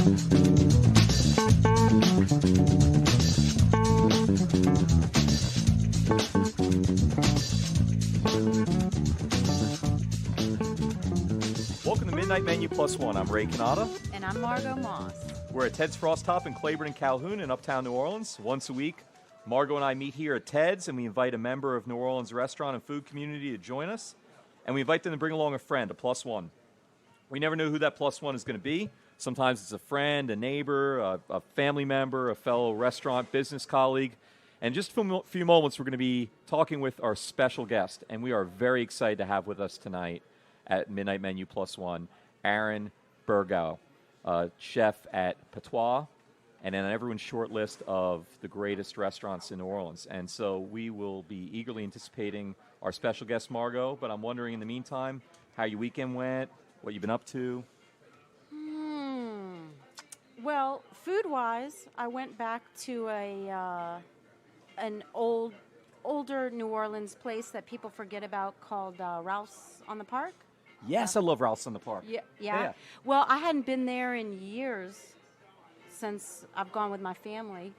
Welcome to Midnight Menu Plus One. I'm Ray Canada. And I'm Margot Moss. We're at Ted's Frost Top in Claiborne and Calhoun in Uptown New Orleans. Once a week, Margot and I meet here at Ted's, and we invite a member of New Orleans restaurant and food community to join us. And we invite them to bring along a friend, a plus one. We never know who that plus one is going to be. Sometimes it's a friend, a neighbor, a family member, a fellow restaurant business colleague. And just for a few moments, we're going to be talking with our special guest. And we are very excited to have with us tonight at Midnight Menu Plus One, Aaron Burgau, chef at Patois, and on everyone's short list of the greatest restaurants in New Orleans. And so we will be eagerly anticipating our special guest, Margot. But I'm wondering in the meantime, how your weekend went, what you've been up to. Well, food-wise, I went back to an older New Orleans place that people forget about called Ralph's on the Park. Yes, I love Ralph's on the Park. Yeah. Well, I hadn't been there in years since I've gone with my family.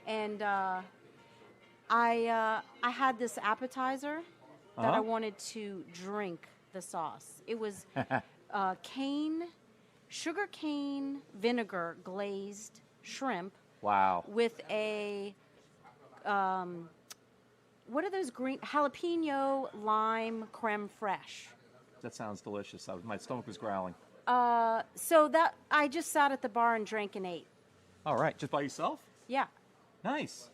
And I had this appetizer that I wanted to drink the sauce. It was sugar cane vinegar glazed shrimp. Wow. With a, what are those green, jalapeno lime creme fraiche. That sounds delicious. My stomach was growling. So that I just sat at the bar and drank and ate. All right. Just by yourself? Yeah. Nice.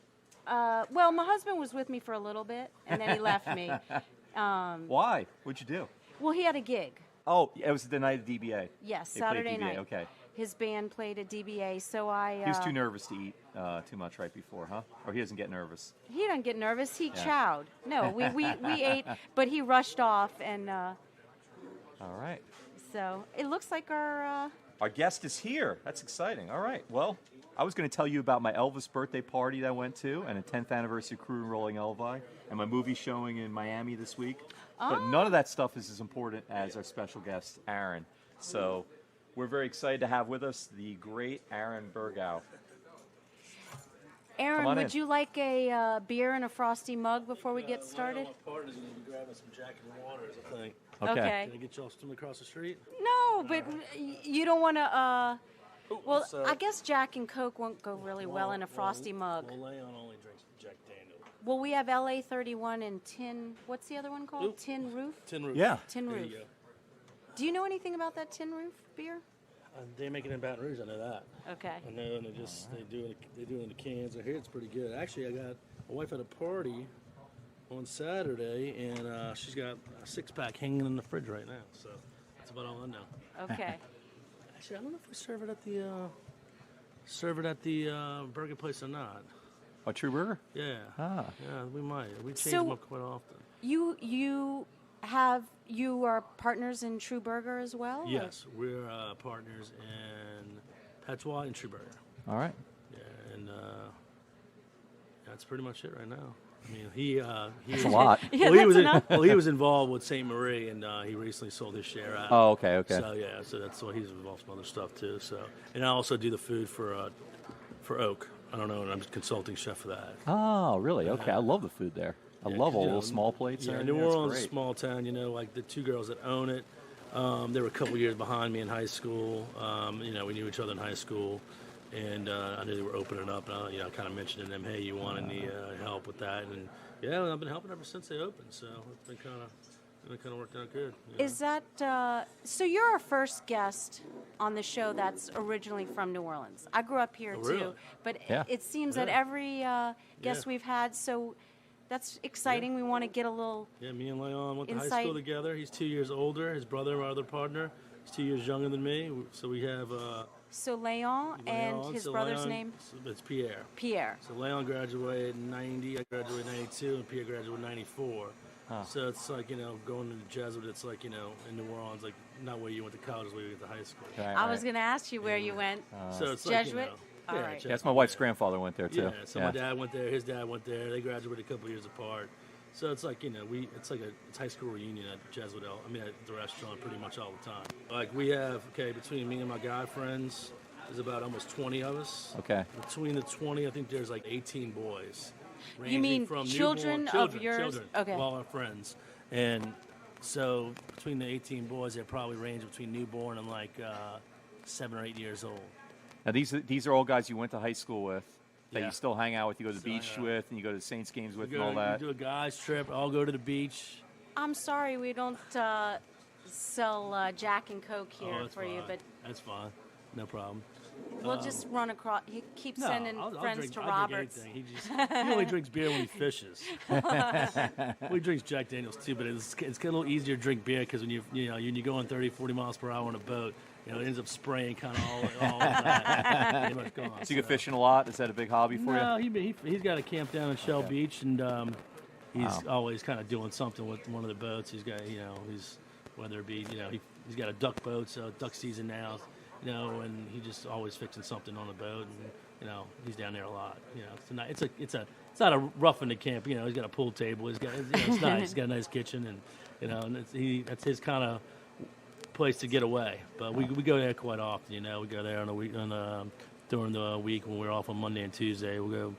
Well, my husband was with me for a little bit, and then he left me. Why? What'd you do? Well, he had a gig. Oh, it was the night of DBA. Yes, They played Saturday DBA, night. Okay. His band played at DBA, so I... He was too nervous to eat too much right before, huh? Or he doesn't get nervous? He doesn't get nervous. He chowed. No, we ate, but he rushed off, and... All right. So it looks like our guest is here. That's exciting. All right. Well, I was going to tell you about my Elvis birthday party that I went to and a 10th anniversary crew in Rolling Elvi and my movie showing in Miami this week. But none of that stuff is as important as our special guest, Aaron. So we're very excited to have with us the great Aaron Burgau. Aaron, would you like a beer and a frosty mug before we get started? My partner's going to be grabbing some Jack and Waters, I think. Okay. Can I get y'all some across the street? No, but you don't want to, well, I guess Jack and Coke won't go really well in a frosty mug. Well, Leon only drinks Jack Daniel. Well, we have LA 31 and Tin, what's the other one called? Oop. Tin Roof? Tin Roof. Yeah. Tin There Roof. you go. Do you know anything about that Tin Roof beer? They make it in Baton Rouge, I know that. Okay. I know, and they do it in the cans. I hear it's pretty good. Actually, my wife had a party on Saturday, and she's got a 6-pack hanging in the fridge right now. So that's about all I know. Okay. Actually, I don't know if we serve it at the burger place or not. A True Burger? Yeah. Ah. Yeah, we might. We change So- them up quite often. You are partners in True Burger as well? or- Yes, we're partners in Patois and True Burger. All right. Yeah, and that's pretty much it right now. I mean, he That's a lot. Yeah, well, that's he was involved with St. Marie, and he recently sold his share out. Oh, okay. So yeah, so that's why he's involved in some other stuff too. So, and I also do the food for Oak. I don't know, and I'm consulting chef for that. Oh, really? Okay. I love the food there. I love all those small plates. Yeah, there. New It's Orleans is a great. small town. You know, like the two girls that own it, they were a couple years behind me in high school. We knew each other in high school, and I knew they were opening up. And I kind of mentioned to them, hey, you want any help with that? And yeah, I've been helping ever since they opened. So it's been kind of worked out good. you know. Is that, so you're our first guest on the show that's originally from New Orleans. I grew up here Oh, too, really? but Yeah. it seems that every guest we've had, so that's exciting. We want to get a little, Yeah, me and Leon went to high Insight. school together. He's 2 years older. His brother, my other partner, is 2 years younger than me. So we have so Leon and Leon. his So brother's Leon- name? It's Pierre. Pierre. So Leon graduated in 90, I graduated in 92, and Pierre graduated in 94. So it's like, going to the Jesuit, it's like, in New Orleans, like not where you went to college, where you went to high school. Right, I was right. going to ask you where you went. So it's Jesuit? like, All yeah, right. Jesuit, That's my wife's yeah. grandfather went there too. Yeah, so my dad went there, his dad went there. They graduated a couple years apart. So it's like, it's like a high school reunion at Jesuit, at the restaurant pretty much all the time. Like we have, between me and my guy friends, there's about almost 20 of us. Okay. Between the 20, I think there's like 18 boys. You ranging mean from children newborn, of yours? Children, Okay. all our friends. And so between the 18 boys, they probably range between newborn and like 7 or 8 years old. Now, these are all guys you went to high school with that Yeah. you still hang out with, you go to the Still beach hang out. with, and you go to the Saints games with We and all that. do a guys trip. I'll go to the beach. I'm sorry we don't sell Jack and Coke here Oh, that's for you, fine. but That's fine. No problem. we'll just run across. You keep No, sending I'll friends drink, to I'll Roberts. Drink anything. He only drinks beer when he fishes. We drinks Jack Daniels too, but it's a little easier to drink beer because when when you're going 30, 40 miles per hour on a boat, it ends up spraying kind of all that. Pretty much gone, So you go fishing a lot? Is that a big hobby for No, you? he's got a camp down in Shell Okay. Beach, and he's Wow. always kind of doing something with one of the boats. He's got whether it be he's got a duck boat, so duck season now, and he just always fixing something on the boat, and he's down there a lot. It's not a rough-ended camp. He's got a pool table. He's got it's nice. He's got a nice kitchen, and that's his kind of place to get away. But we go there quite often. We go there on a week during the week when we're off on Monday and Tuesday. We'll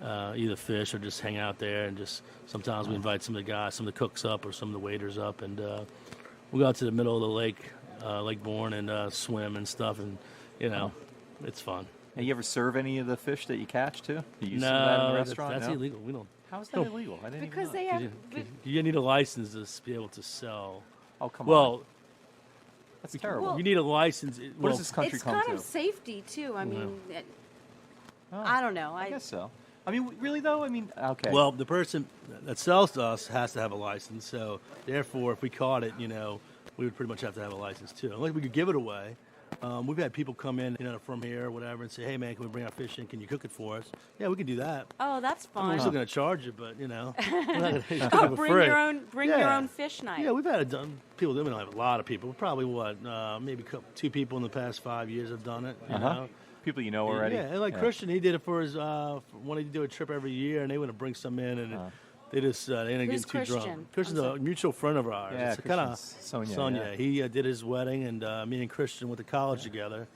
go either fish or just hang out there, and just sometimes we invite some of the guys, some of the cooks up or some of the waiters up, and we'll go out to the middle of the lake, Lake Bourne, and swim and stuff, and it's fun. And you ever serve any of the fish that you catch too? Do you use some of that in the No, restaurant? that's No? illegal. We don't. How is that illegal? I didn't Because even they know. have. You need a license to be able to sell. Oh, come on. Well, That's terrible. Well, you need a license. what does this country It's come kind to? of safety too. I mean, Oh, I don't know. I guess so. I mean, really though? I mean, okay. Well, the person that sells to us has to have a license. So, therefore, if we caught it, we would pretty much have to have a license too. Unless we could give it away. We've had people come in, from here or whatever, and say, "Hey, man, can we bring our fish in? Can you cook it for us?" Yeah, we can do that. Oh, that's I mean, we're fun. still going to charge you, but we're not gonna just cook Oh, it for bring free. your own. Bring your Yeah. own fish night. Yeah, we've had it done. People, we don't have a lot of people. Probably maybe two people in the past 5 years have done it. You know? people you know already. Yeah, and like Christian, he did it for his wanted to do a trip every year, and they want to bring some in, and they just they didn't Who's get too Christian? drunk. Christian's I'm a sorry. mutual friend of ours. Yeah, It's kind of Christian's Sonia. yeah. He did his wedding, and me and Christian went to college together,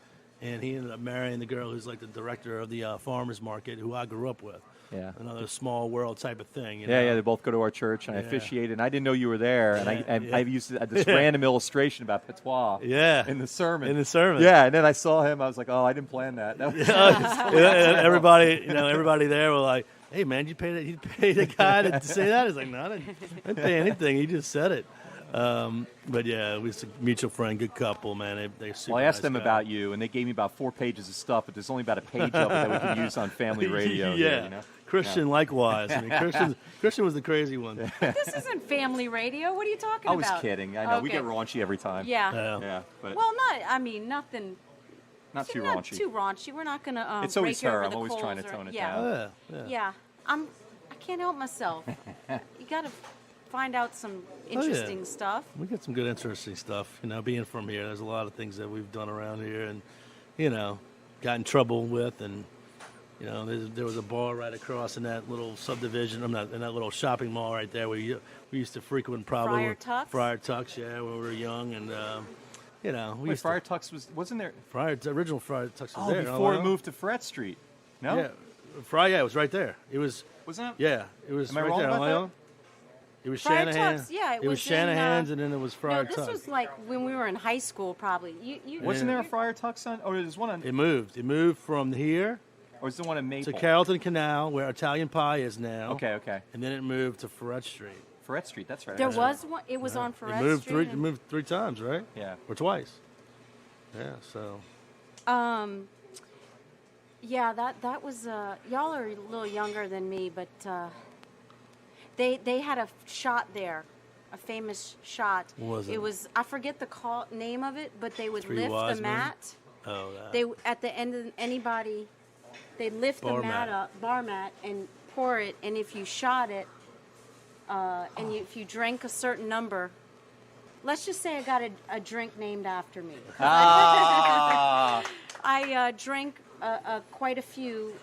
and he ended up marrying the girl who's like the director of the farmers market, who I grew up with. Yeah. Another small world type of thing. You Yeah, know? yeah, they both go to our church, and I Yeah. officiated, and I didn't know you were there, and Yeah. I used this random illustration about Patois Yeah. in the sermon. In the sermon. Yeah, and then I saw him, I was like, oh, I didn't plan that. That was Yeah, everybody there were like, "Hey, man, you pay the guy to say that?" He's like, "No, I didn't pay anything. He just said it." But yeah, it was a mutual friend, good couple, man. They're super Well, I asked nice them guys. about you, and they gave me about 4 pages of stuff, but there's only about a page of it that we can use on family radio. yeah, here, you know? Christian likewise. I mean, Christian was the crazy one. This isn't family radio. What are you talking I was about? kidding. I know. We Okay. get raunchy every time. Yeah. Yeah, but Well, nothing. not too not raunchy. too raunchy. We're not gonna. It's always rake you her. over I'm the always trying to coals or- tone it yeah. down. Yeah. Yeah. I can't help myself. You got to find out some interesting stuff. We get some good, interesting stuff. Being from here, there's a lot of things that we've done around here, and got in trouble with, and there was a bar right across in that little subdivision. In that little shopping mall right there where we used to frequent probably Friar Tuck's? Friar Tuck's, yeah, when we were young, and we Wait, used Friar Tuck's wasn't there? the original Friar Tuck's was Oh, there. before it Ohio. moved to Frett Street. No? Yeah, it was right there. It was. Wasn't it? Yeah, it was Am I right wrong there. about Ohio. It was Friar Shanahan. Tuck's, yeah, it was was Shanahan's, in, and then it was No, Friar this Tuck's. was like when we were in high school, probably. You Wasn't there a Friar Tuck's on? Or there's one on? It moved. It moved from here Or is the one in Maple? to Carrollton Canal, where Italian Pie is now. Okay. And then it moved to Frett Street. Frett Street. That's right. There That's right. was one. It was on Ferret It moved Street. It moved 3 times, right? Yeah. Or twice. Yeah. So. Yeah, that was. Y'all are a little younger than me, but they had a shot there, a famous shot. What was it? It was, I forget the name of it, but they would Three lift Wise the Men? mat. Oh. They at the end of anybody, they'd lift Bar the mat mat. up, bar mat, and pour it. And if you shot it, if you drank a certain number, let's just say I got a drink named after me. Ah. I drank quite a few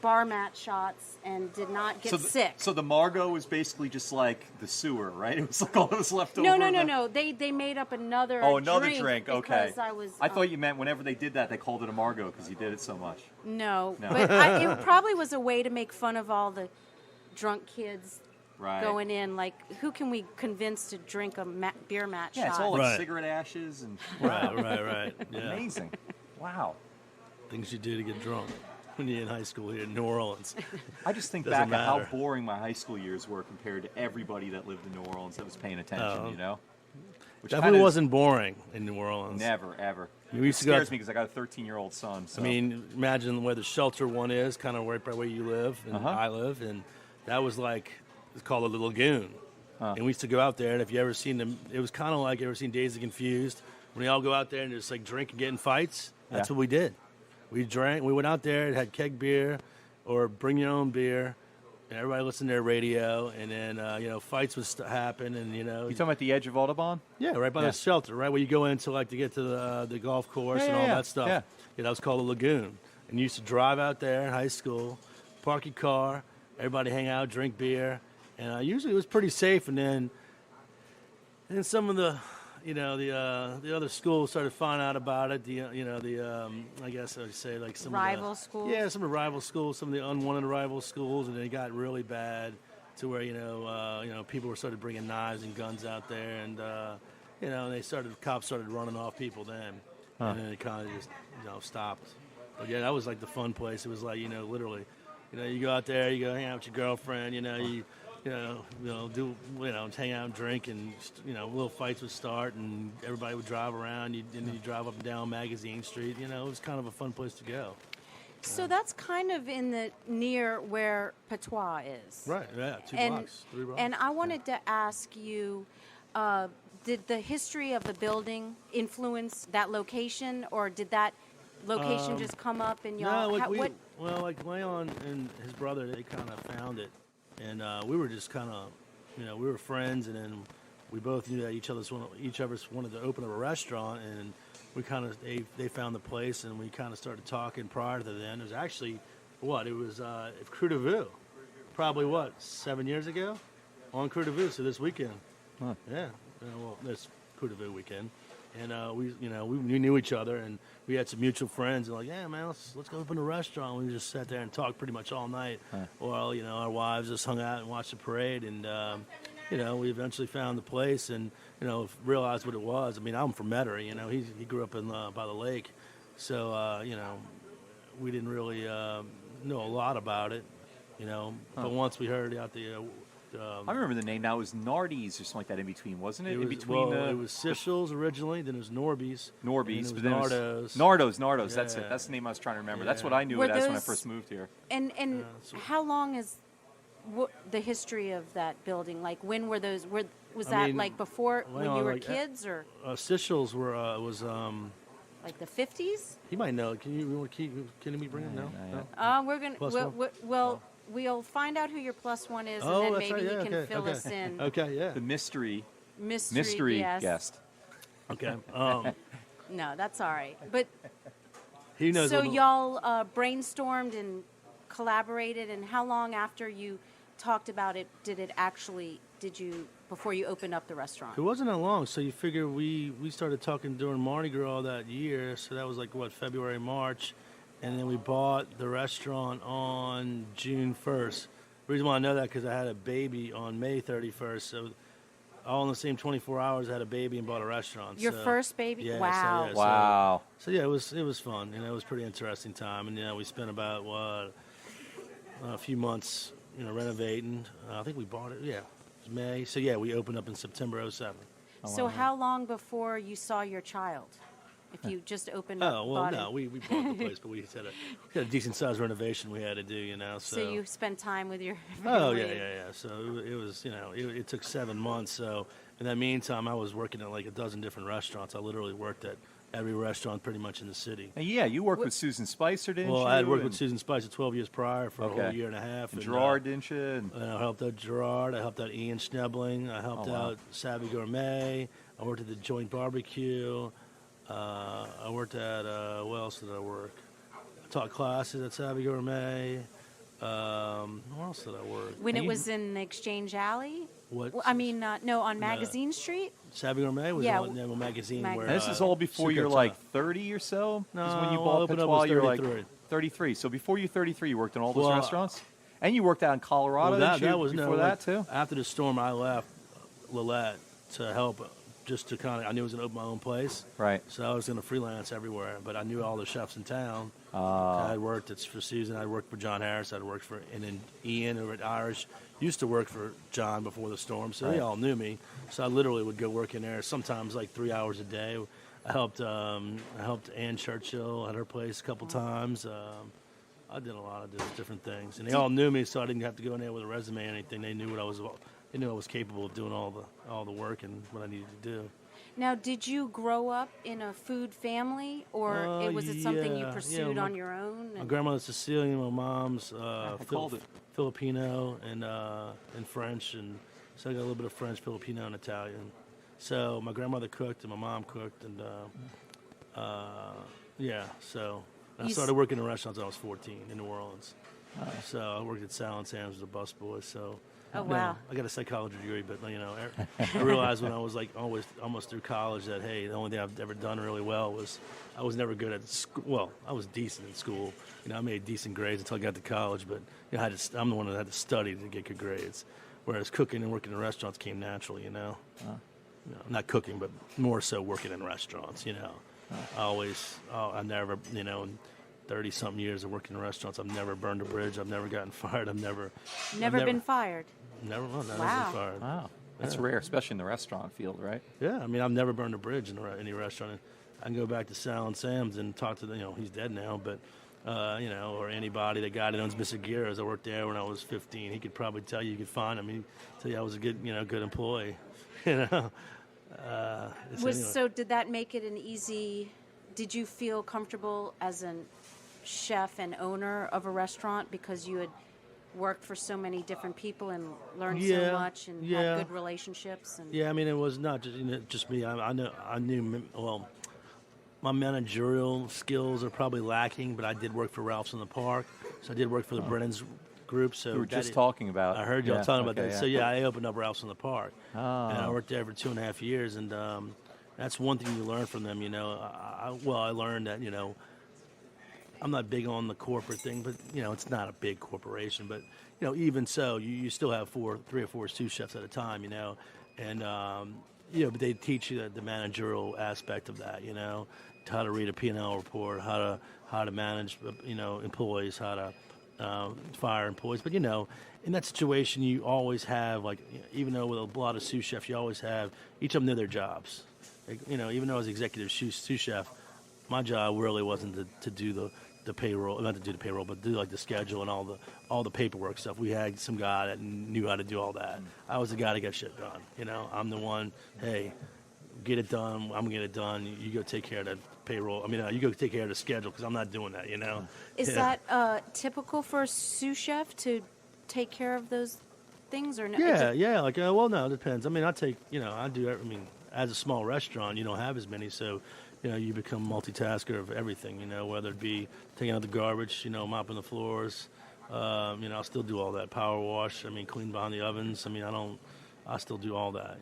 bar mat shots and did not get sick. So the Margot was basically just like the sewer, right? It was like all that was left over. No. They made up another drink. Okay. Because I was. I thought you meant whenever they did that, they called it a Margot because you did it so much. No. But it probably was a way to make fun of all the drunk kids going in. Like, who can we convince to drink a beer mat shot? Yeah, it's all like cigarette ashes and. Right. Yeah. Amazing. Wow. Things you do to get drunk when you're in high school here in New Orleans. I just think back at how boring my high school years were compared to everybody that lived in New Orleans that was paying attention, you know? Which definitely wasn't boring in New Orleans. Never, ever. It scares me because I got a 13-year-old son. So. I mean, imagine where the shelter one is, kind of right by where you live and I live, and that was like, it's called a lagoon. And we used to go out there, and if you ever seen them, it was kind of like, you ever seen Dazed and Confused? When they all go out there and just like drink and get in fights, that's what we did. We drank, we went out there and had keg beer or bring your own beer, and everybody listened to their radio, and then, fights would happen, and, You talking about the edge of Audubon? Yeah, right by the shelter, right where you go into, like, to get to the golf course and all that stuff. Yeah. Yeah, that was called a lagoon. And you used to drive out there in high school, park your car, everybody hang out, drink beer, and usually it was pretty safe, and then some of the other schools started finding out about it. I guess I would say like some rival schools. Yeah, some of the rival schools, some of the unwanted rival schools, and it got really bad to where people started bringing knives and guns out there, and cops started running off people then, and then it kind of just stopped. But yeah, that was like the fun place. It was like literally, you go out there, you go hang out with your girlfriend, hang out and drink, and little fights would start, and everybody would drive around. And then you drive up and down Magazine Street. It was kind of a fun place to go. So that's kind of in the near where Patois is. Right. Yeah. 3 blocks. And I wanted to ask you, did the history of the building influence that location, or did that location just come up and y'all? No, like Leon and his brother, they kind of found it. And we were just kind of, we were friends, and then we both knew that each of us wanted to open up a restaurant, and we kind of, they found the place, and we kind of started talking prior to then. It was actually, it was Crew de Vue, probably 7 years ago, on Crew de Vue, so this weekend. Huh. Yeah, this Crew de Vue weekend. And we knew each other, and we had some mutual friends. And like, yeah, man, let's go open a restaurant. We just sat there and talked pretty much all night. While our wives just hung out and watched the parade. And we eventually found the place and realized what it was. I mean, I'm from Metairie. He grew up by the lake, so we didn't really know a lot about it. But once we heard out the. I remember the name now. It was Nardies or something like that in between, wasn't it? It was Sichel's originally, then it was Norby's. Norby's, but then Nardo's. Nardo's, that's Yeah. it. That's the name I was trying to remember. Yeah. That's what I knew Were it as when I those- first moved here. And how long is the history of that building? Like, when were those? Was that like before when you were kids, or Sichel's was like the 50s? he might know. Can we bring him now? No? We're gonna Plus one? we'll find out who your plus one is, and Oh, then that's maybe right. he can fill us in. Okay, yeah. The mystery Yes. guest. Okay. No, that's all right. But He knows. so y'all brainstormed and collaborated, and how long after you talked about it did you before you opened up the restaurant? It wasn't that long, so you figure we started talking during Mardi Gras that year, so that was like February, March, and then we bought the restaurant on June 1st. The reason why I know that because I had a baby on May 31st, so all in the same 24 hours I had a baby and bought a restaurant. Your first baby? Yeah, Wow. Wow. So yeah, it was fun. It was a pretty interesting time, and we spent about a few months renovating. I think we bought it. Yeah, it was May. So yeah, we opened up in September '07. So how long before you saw your child? If you just opened up, bought it? We bought the place, but we had a decent sized renovation we had to do. So you spent time with your Oh family. yeah. So it was it took 7 months. So in that meantime, I was working at like a dozen different restaurants. I literally worked at every restaurant pretty much in the city. And yeah, you worked with Susan Spicer, didn't you? Well, I had worked with Susan Spicer 12 years prior for a Okay. whole year and a half. And Gerard, didn't you? And I helped out Gerard. I helped out Ian Schnebling. I helped Oh, wow. out Savvy Gourmet. I worked at the Joint Barbecue. I worked at, where else did I work? I taught classes at Savvy Gourmet. Where else did I work? When it was in Exchange Alley? What? Well, I mean, no, on Magazine Street? Savvy Gourmet was Yeah, on a magazine where. And this is all before you're Succotash. like 30 or so? No, Is when you I bought opened up Patois, was you're like 33. 33. So before you're 33, you worked in all those Well, restaurants? And you worked out in Colorado, Well, didn't you, that was before no, that, too? After the storm, I left Lillette to help, just to kind of. I knew I was going to open my own place, Right. so I was going to freelance everywhere. But I knew all the chefs in town. I worked for Susan. I worked for John Harris. I worked for and then Ian over at Irish. Used to work for John before the storm, so they Right. all knew me. So I literally would go work in there. Sometimes like 3 hours a day. I helped Ann Churchill at her place a couple times. I did a lot of different things, and they all knew me, so I didn't have to go in there with a resume or anything. They knew what I was. They knew I was capable of doing all the work and what I needed to do. Now, did you grow up in a food family, or was it something you yeah, pursued my- on your own? My grandmother's Sicilian, my mom's called it. Filipino and French, and so I got a little bit of French, Filipino, and Italian. So my grandmother cooked and my mom cooked, and so I You started working in restaurants when I was 14 in New Orleans. So I worked at Salad Sam's with the busboys. So Oh, you know, wow. I got a psychology degree, but I realized when I was like almost through college that hey, the only thing I've ever done really well was I was never good at school. Well, I was decent in school. I made decent grades until I got to college, but I'm the one that had to study to get good grades. Whereas cooking and working in restaurants came naturally. Not cooking, but more so working in restaurants. I never, in 30-something years of working in restaurants, I've never burned a bridge. I've never gotten fired. I've never Been fired. Never, well, never Wow. been fired. Wow. That's rare, especially in the restaurant field, right? Yeah, I mean, I've never burned a bridge in any restaurant. I can go back to Salad Sam's and talk to he's dead now, but or anybody, the guy that owns Mr. Gears. I worked there when I was 15. He could probably tell you could find him. He'd tell you I was a good employee. So did that make it an easy? Did you feel comfortable as a chef and owner of a restaurant because you had worked for so many different people and learned so much and had good relationships? And Yeah, I mean, it was not just me. I knew. Well, my managerial skills are probably lacking, but I did work for Ralph's in the Park, so I did work for the Brennan's group. So We were just talking about. I heard y'all talking about that. Yeah. So I opened up Ralph's in the Park, and I worked there for 2.5 years, and that's one thing you learn from them. I learned that I'm not big on the corporate thing, but it's not a big corporation. But even so, you still have 3 or 4 sous chefs at a time. And but they teach you the managerial aspect of that. How to read a P&L report, how to manage employees, how to fire employees. But in that situation, you always have even though with a lot of sous chefs, you always have each of them know their jobs. Even though I was executive sous chef, my job really wasn't to do the payroll, not to do the payroll, but do the schedule and all the paperwork stuff. We had some guy that knew how to do all that. I was the guy that got shit done. I'm the one. Hey, get it done. I'm gonna get it done. You go take care of that payroll. I mean, you go take care of the schedule because I'm not doing that. Is that typical for a sous chef to take care of those things, or no? Yeah. No, it depends. I mean, I do. I mean, as a small restaurant, you don't have as many, so you become multitasker of everything. Whether it be taking out the garbage, mopping the floors. I'll still do all that. Power wash. I mean, clean behind the ovens. I mean, I still do all that.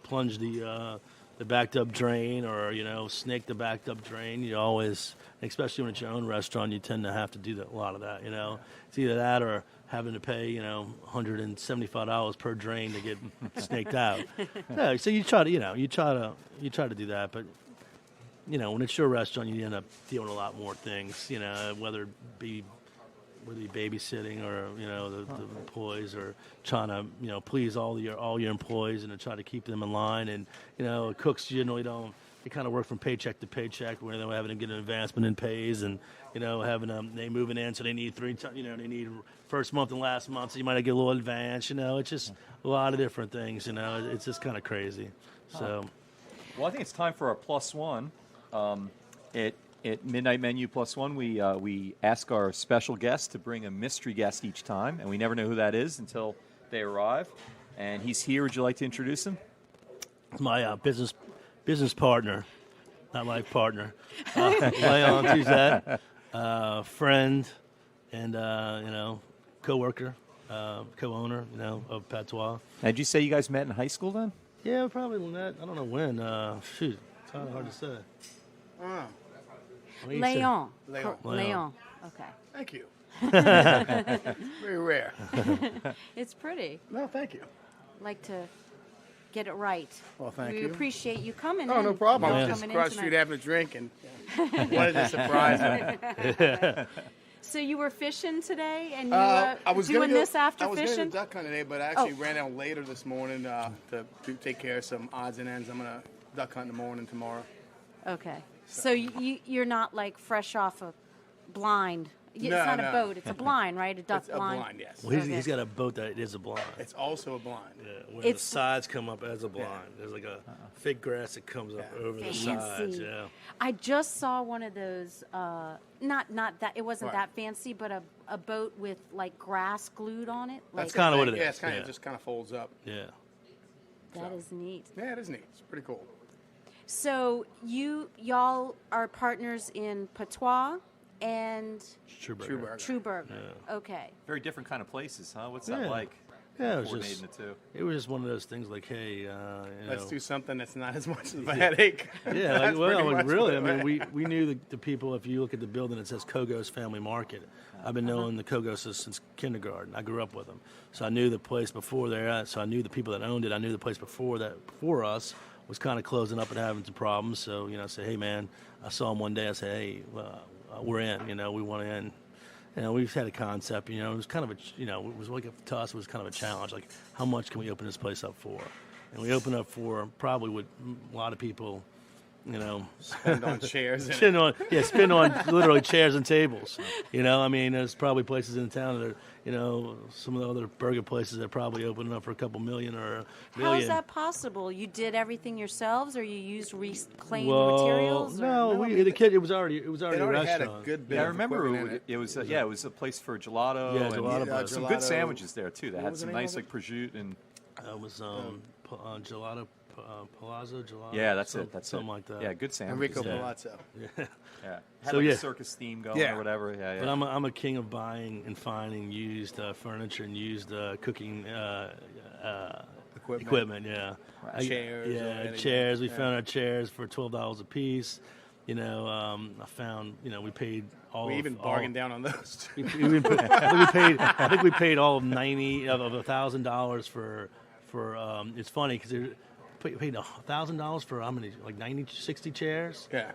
Plunge the backed up drain, or snake the backed up drain. You always, especially when it's your own restaurant, you tend to have to do a lot of that. It's either that or having to pay $175 per drain to get snaked out. Yeah, so you try to do that, but when it's your restaurant, you end up dealing with a lot more things. Whether it be babysitting or the employees, or trying to please all your employees and to try to keep them in line. And cooks generally don't. They kind of work from paycheck to paycheck, where they're having to get an advancement in pays, and they moving in, so they need they need first month and last month, so you might get a little advance. It's just a lot of different things. It's just kind of crazy. So, Well, I think it's time for our plus one. At Midnight Menu Plus One, we ask our special guest to bring a mystery guest each time, and we never know who that is until they arrive. And he's here. Would you like to introduce him? my business partner, not life partner, Leon Touzet, friend, and co-worker, co-owner, of Patois. Now, did you say you guys met in high school then? Yeah, probably met. I don't know when. Shoot, it's kind of hard to say. Ah, I think he said- Leon. Leon. Leon. Okay. thank you. Very rare. It's pretty. No, thank you. Like to get it right. Well, thank we you. appreciate you coming Oh, in. no problem. I Yeah. was just Coming in across the street tonight. having a drink and wanted to surprise me. So you were fishing today, and you I was doing gonna go, this after I was fishing? going to duck hunt today, but I actually Oh. ran out later this morning to take care of some odds and ends. I'm going to duck hunt in the morning tomorrow. Okay. So you're not like fresh off a blind. It's No, not a no. boat. It's a blind, right? A duck It's a blind, yes. Well, Okay. he's got a boat that is a blind. It's also a blind. Yeah, where It's- the sides come up as a blind. There's like a fake grass that comes up Yeah. over the Fancy. sides. Yeah. I just saw one of those. Not that it wasn't Right. that fancy, but a boat with like grass glued on it. Like, That's kind of what it is. Yeah, it's kind of yeah. just kind of folds up. Yeah. that is neat. Yeah, it is neat. It's pretty cool. So y'all are partners in Patois and True burger. True burger. True Burger. Okay. Very different kind of places, huh? What's that Yeah. like? Yeah, it was Coordinating just the two. it was just one of those things like, hey, Let's do something that's not as much of a headache. Yeah, like, That's well, pretty like, much really. I what mean, we knew the people. If you look at the building, it says Kogos Family Market. I've been knowing the Kogoses since kindergarten. I grew up with them, so I knew the place before there. So I knew the people that owned it. I knew the place before us was kind of closing up and having some problems. So I said, hey man, I saw him one day. I said, hey, we're in. We want in. We've had a concept. It was kind of it was like to us, it was kind of a challenge. Like, how much can we open this place up for? And we opened up for probably what a lot of people, Spend on chairs. And spend on literally chairs and tables. There's probably places in town that are, some of the other burger places that are probably opening up for a couple million or a How million. is that possible? You did everything yourselves, or you used reclaimed Well, materials? Or? no, it was already a it already had a restaurant. good bit Yeah, I of remember equipment in it was it was a place for gelato. Yeah, and gelato place. some Gelato. good sandwiches there too. They What had was the some name nice of like prosciutto and It was gelato, Palazzo gelato. yeah, that's it. That's something it. like that. Yeah, good sandwiches. Enrico Yeah. Palazzo. Yeah, had So, like yeah. a circus theme going Yeah. or whatever. Yeah, yeah. But I'm a king of buying and finding used furniture and used cooking equipment. Yeah, Chairs or Yeah, anything. chairs. We Yeah. found our chairs for $12 a piece. I found. We paid all. We of- even all- bargained down on those. I think we paid all of $1,000 for. It's funny because we paid $1,000 for how many? Like 60 chairs. Yeah.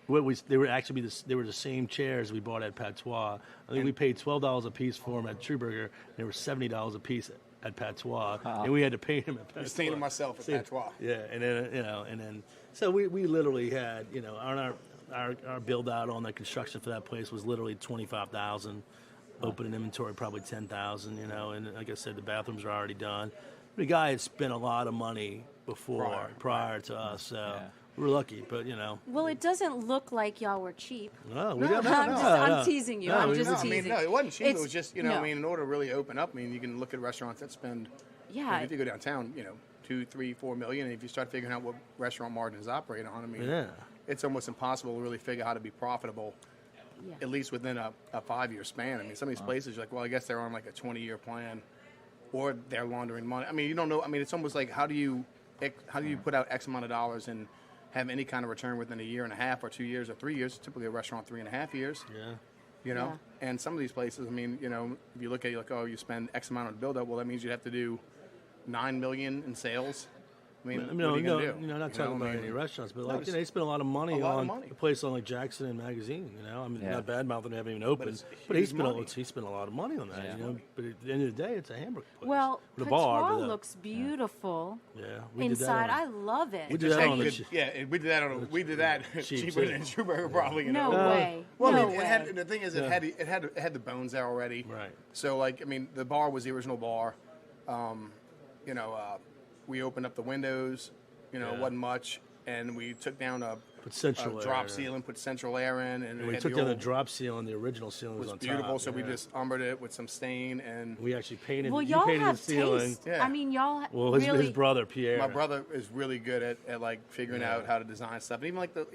They were actually they were the same chairs we bought at Patois. I think we paid $12 a piece for them at True Burger. They were $70 a piece at Patois, and we had to pay them at Patois. I've seen it myself at Patois. Yeah, and then so we literally had on our build out on the construction for that place was literally $25,000. Opening inventory probably $10,000. And like I said, the bathrooms are already done. The guy had spent a lot of money before prior to us, so we were lucky. But Well, it doesn't look like y'all were cheap. no, we No, got no, I'm, no. just, I'm teasing you. No, I'm we- just No, I teasing. mean, no, it wasn't cheap. It It's- was just, no. in order to really open up, you can look at restaurants that spend, Yeah. if you go downtown, 2, 3, 4 million, and if you start figuring out what restaurant margins operate on, Yeah. it's almost impossible to really figure how to be profitable, Yeah. at least within a 5-year span. Some of these places, you're like, well, I guess they're on like a 20-year plan, or they're laundering money. You don't know. it's almost like how do you put out X amount of dollars and have any kind of return within a year and a half or 2 years or 3 years? Typically, a restaurant 3.5 years. Yeah. Yeah. And some of these places, if you look at it, like, oh, you spend X amount on build up, well, that means you have to do $9 million in sales. What are you going to do? Not talking about any restaurants, but No, it's they spend a lot of money a lot of on money. a place on like Jackson and Magazine. Yeah. Not bad mouth, they haven't even opened, it's but he huge spent money. he spent a lot of money on that. Yeah. But at the end of the day, it's a hamburger place. Well, With a Patois bar, but, looks beautiful yeah, we inside. Did that I love it. We did that on the We did that we did that Cheap, cheaper too. than True Burger probably. No No. way. Well, no it way. had, the thing is, it had the bones there already. Right. So, the bar was the original bar. We opened up the windows. It Yeah. wasn't much, and we took down a Put central air drop in. ceiling, put central air in, and And we had took the down the old- drop ceiling. The original ceiling was was on beautiful. top. So we yeah. just umbered it with some stain, and We actually painted. Well, you y'all painted have the ceiling. taste. Yeah. I mean, y'all Well, his really. brother Pierre. my brother is really good at like figuring out how to design stuff. And even like the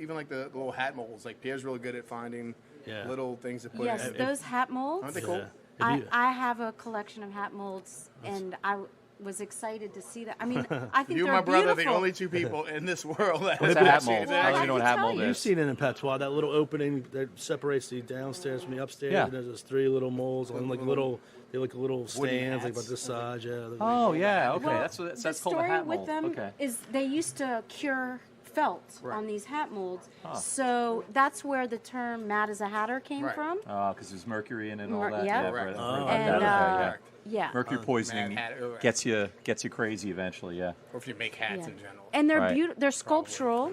little hat molds. Like Pierre's really good at finding Yeah. little things to put Yes, in. those hat molds. Aren't they cool? Yeah. If I, you- I have a collection of hat molds, and I was excited to see that. I mean, I think You and they're my brother are beautiful. the only two people in this world that What's have a hat actually- mold? Well, I don't I even know what can hat tell mold you. You've is. seen it in Patois, that little opening that separates the downstairs from the upstairs. Yeah. And there's those 3 little molds, and like little, they look little stands, like hats. about this size. Yeah. Oh yeah, okay. Well, that's the called a story hat with mold. them Okay. is they used to cure felt Right. on these hat molds, so that's where the term "mad as a hatter" came Right. from. Because there's mercury in it and all that. Yeah. Yeah, Correct. right. Oh. I've heard about And, that. Okay, Yeah, Mercury poisoning Mad Hatter. gets you crazy eventually. Yeah. Or if you make hats yeah. in general. and they're Right. beautiful. They're sculptural.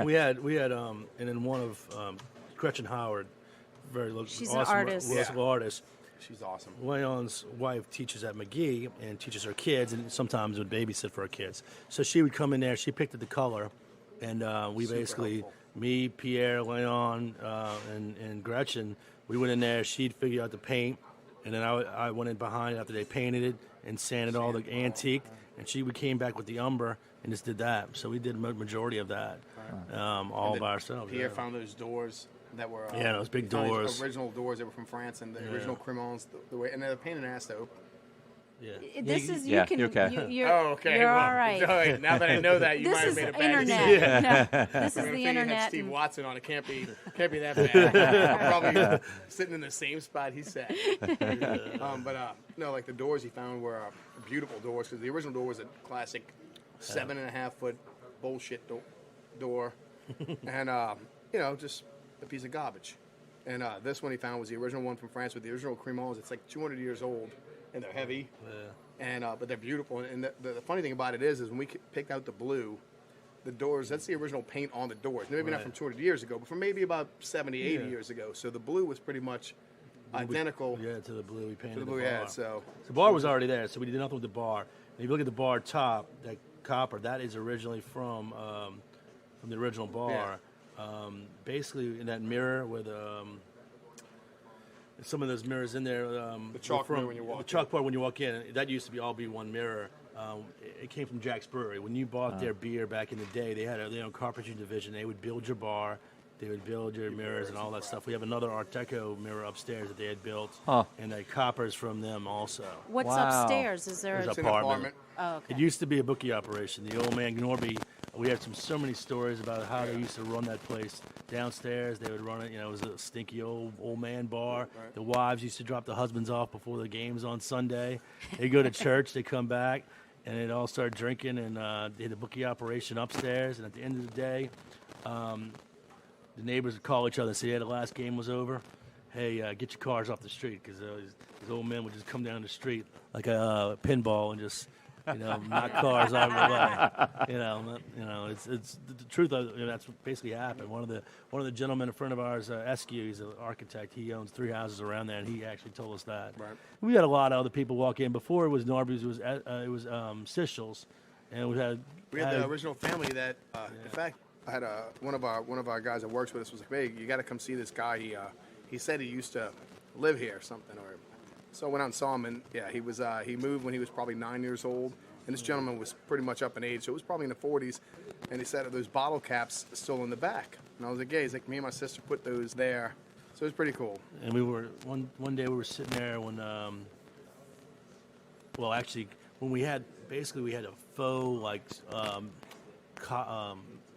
we had, and then one of Gretchen Howard, very She's an awesome artist. musical artist. She's awesome. Leon's wife teaches at McGee and teaches her kids, and sometimes would babysit for her kids. So she would come in there. She picked the color, and we Super basically, helpful. me, Pierre, Leon, and Gretchen, we went in there. She'd figure out the paint, and then I went in behind after they painted it and sanded all the antique. And we came back with the umber and just did that. So we did majority of that all And by then ourselves. Pierre yeah. found those doors that were Yeah, those big he found these doors. original doors that were from France, and the original Cremons, the way, and they're a pain in the ass to open. Yeah. This is Yeah, you can. you're okay. You're, Oh, okay. You're well, all right. Now that I know that, you This might have is made a bad internet. decision. No, this is I'm the You had internet. Steve and- Watson on. It can't be that bad. Probably sitting in the same spot he sat. No, like the doors he found were beautiful doors, because the original door was a classic 7.5 foot bullshit door, and just a piece of garbage. And this one he found was the original one from France with the original Cremons. It's like 200 years old, and they're heavy. And but they're beautiful. And the funny thing about it is when we picked out the blue, the doors, that's the original paint on the doors. Maybe not Right. from 200 years ago, but from maybe about 70, 80 Yeah. years ago. So the blue was pretty much identical Yeah, to the blue we painted to the the blue. bar. Yeah, so The bar was already there, so we did nothing with the bar. And if you look at the bar top, that copper, that is originally from the original bar. Basically, in that mirror with some of those mirrors in there. The chalk were mirror when you walk The chalk part when you walk in. That used to be all be one mirror. It came from Jack's Brewery. When you bought their beer back in the day, they had their own carpentry division. They would build your bar. They would build your mirrors and all that stuff. We have another Art Deco mirror upstairs that they had built, and the copper's from them also. What's Wow. upstairs? Is there? There's it's a an apartment. Oh, okay. It used to be a bookie operation. The old man Norby, we had so many stories about how they used to run that place downstairs. They would run it, it was a stinky old man bar. Right. The wives used to drop the husbands off before the games on Sunday. They go to church, they come back, and they'd all start drinking. And they had a bookie operation upstairs. And at the end of the day, the neighbors would call each other and say, "Yeah, the last game was over. Hey, get your cars off the street," because these old men would just come down the street like a pinball and just, knock cars out of the way. It's the truth. That's what basically happened. One of the gentlemen, a friend of ours, Eskew, he's an architect. He owns 3 houses around there, and he actually told us that. Right. We had a lot of other people walk in. Before it was Norby's, it was Sichels, and we had the original family that, in fact, I had one of our guys that works with us was like, "Hey, you got to come see this guy. He said he used to live here or something." So I went out and saw him, and yeah, he moved when he was probably 9 years old, and this gentleman was pretty much up in age, so it was probably in the 40s, and he said those bottle caps still in the back, and I was like, "Yeah," he's like, "Me and my sister put those there," so it was pretty cool. And we were one day we were sitting there when when we had a faux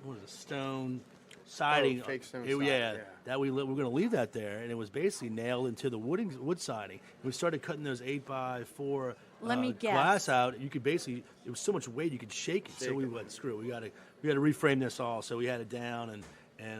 what is it, stone siding. Fake stone Yeah, siding, yeah. that we were going to leave that there, and it was basically nailed into the wood siding. We started cutting those 8x4 Let me guess. glass out. You could basically, it was so much weight you could shake it. So we went, screw it, we got to reframe this all. So we had it down, and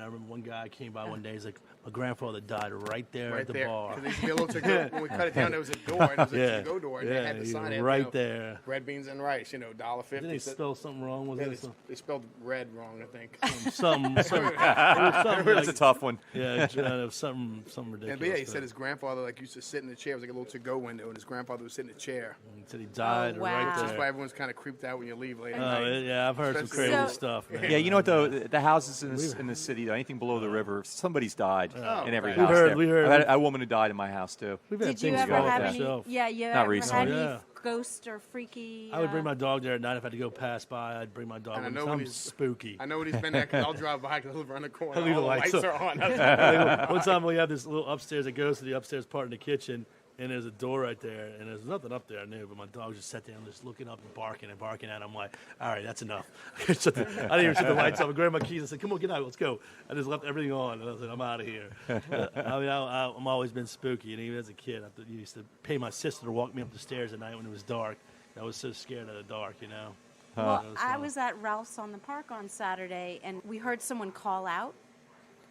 I remember one guy came by one day. He's like, My grandfather died right there Right at the there. bar. Because there used to be a little to-go. When we cut it down, there was a door, and it was a to-go door, and they had the he sign was there, right there. red beans and rice, $1.50. Didn't they spell something wrong? Was Yeah, it they spelled red wrong, I think. something? It was something That's a tough one. Yeah, it was something ridiculous. But yeah, he said his grandfather used to sit in the chair. It was like a little to-go window, and his grandfather would sit in the chair. He said he died Oh, right wow. there. That's why everyone's kind of creeped out when you leave late at Oh, night. yeah, I've heard some Especially- crazy So- stuff, man. Yeah, you know what though? The houses in the city, though, anything below the river, somebody's died in every right. house. We heard- I've had a woman who died in my house too. We've had Did you things ever go off have the any? shelf. Yeah, you Not ever recently. had any Yeah. ghost or freaky? I would bring my dog there at night if I had to go pass by. I'd bring my dog. And I When know something when he's- spooky. I know when he's been there because I'll drive by because I live around the corner. I'll leave All the the lights lights up. are on. One time we have this little upstairs that goes to the upstairs part in the kitchen, and there's a door right there, and there's nothing up there, I knew, but my dog just sat down just looking up and barking at it. I'm like, all right, that's enough. I didn't even shut the lights off. I grabbed my keys and said, come on, get out, let's go. I just left everything on, and I said, I'm out of here. I mean, I'm always been spooky, and even as a kid, I used to pay my sister to walk me up the stairs at night when it was dark. I was so scared of the dark, you know. Well, That was I fun. was at Ralph's on the Park on Saturday, and we heard someone call out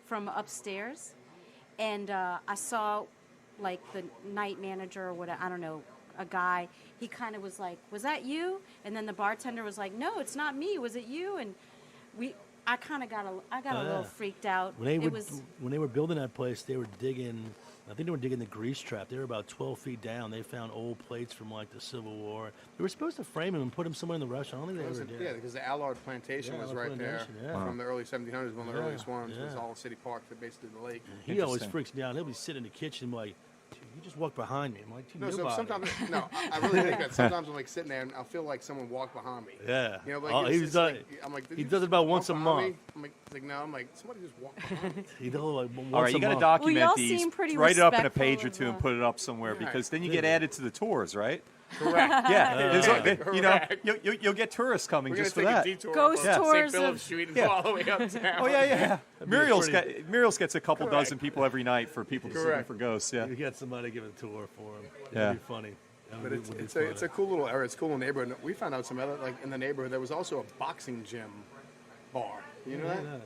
from upstairs, and I saw, like, the night manager or whatever, I don't know, a guy. He kind of was like, "Was that you?" And then the bartender was like, "No, it's not me. Was it you?" And I kind of got a little freaked out. When they were building that place, they were digging. I think they were digging the grease trap. They were about 12 feet down. They found old plates from like the Civil War. They were supposed to frame him and put him somewhere in the restaurant. I don't think they ever did. Yeah, because the Allard Plantation Yeah, was Allard right there Plantation, yeah. from the early 1700s, one of the Yeah, earliest ones. It was yeah. all City Park, basically the lake. He always Interesting. freaks me out. He'll be sitting in the kitchen and be like, dude, you just walked behind me. I'm like, dude, No, so nobody. sometimes, I really think that sometimes I'm like sitting there and I'll feel like someone walked behind me. Yeah. You know, like Oh, it's, he's it's done- like, I'm like, did he you does just it about walk once a behind month. me? I'm like, no, I'm like, somebody just walked behind me. He does it like once All right, you a got to month. document Well, y'all these, seem pretty write it up in a respectful page or of, two, and put it up somewhere Right. because then you get added to the tours, right? Correct. Yeah, Correct. you know, you'll get tourists coming We're going just to for take that. a detour Ghost up tours St. Philip of- Street and Yeah. go all the way uptown. Oh yeah. pretty- Muriel's gets a couple Correct. dozen people every night for people just looking Correct. for ghosts. Yeah. You get somebody to give a tour for him. Yeah. That'd be funny. That But would it's be it's funny. a cool little area. It's a cool little neighborhood. We found out some other, like in the neighborhood, there was also a boxing gym bar. You know that?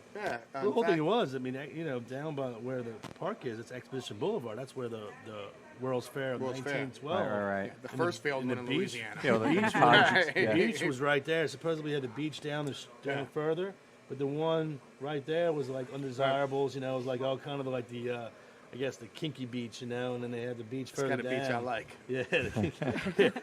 Yeah. The whole thing was, I mean, you know, down by where the park is, it's Expedition Boulevard. That's where the World's Fair of World's Fair. 1912. Right. The first failed and one the in beach- Louisiana. You know, the Beach colleges, The yeah. beach was right there. Supposedly had the beach down down further, but the one right there was like undesirables. You know, it was like all kind of like the, I guess the kinky beach. You know, and then they had the beach It's further kind of down. beach I like. Yeah,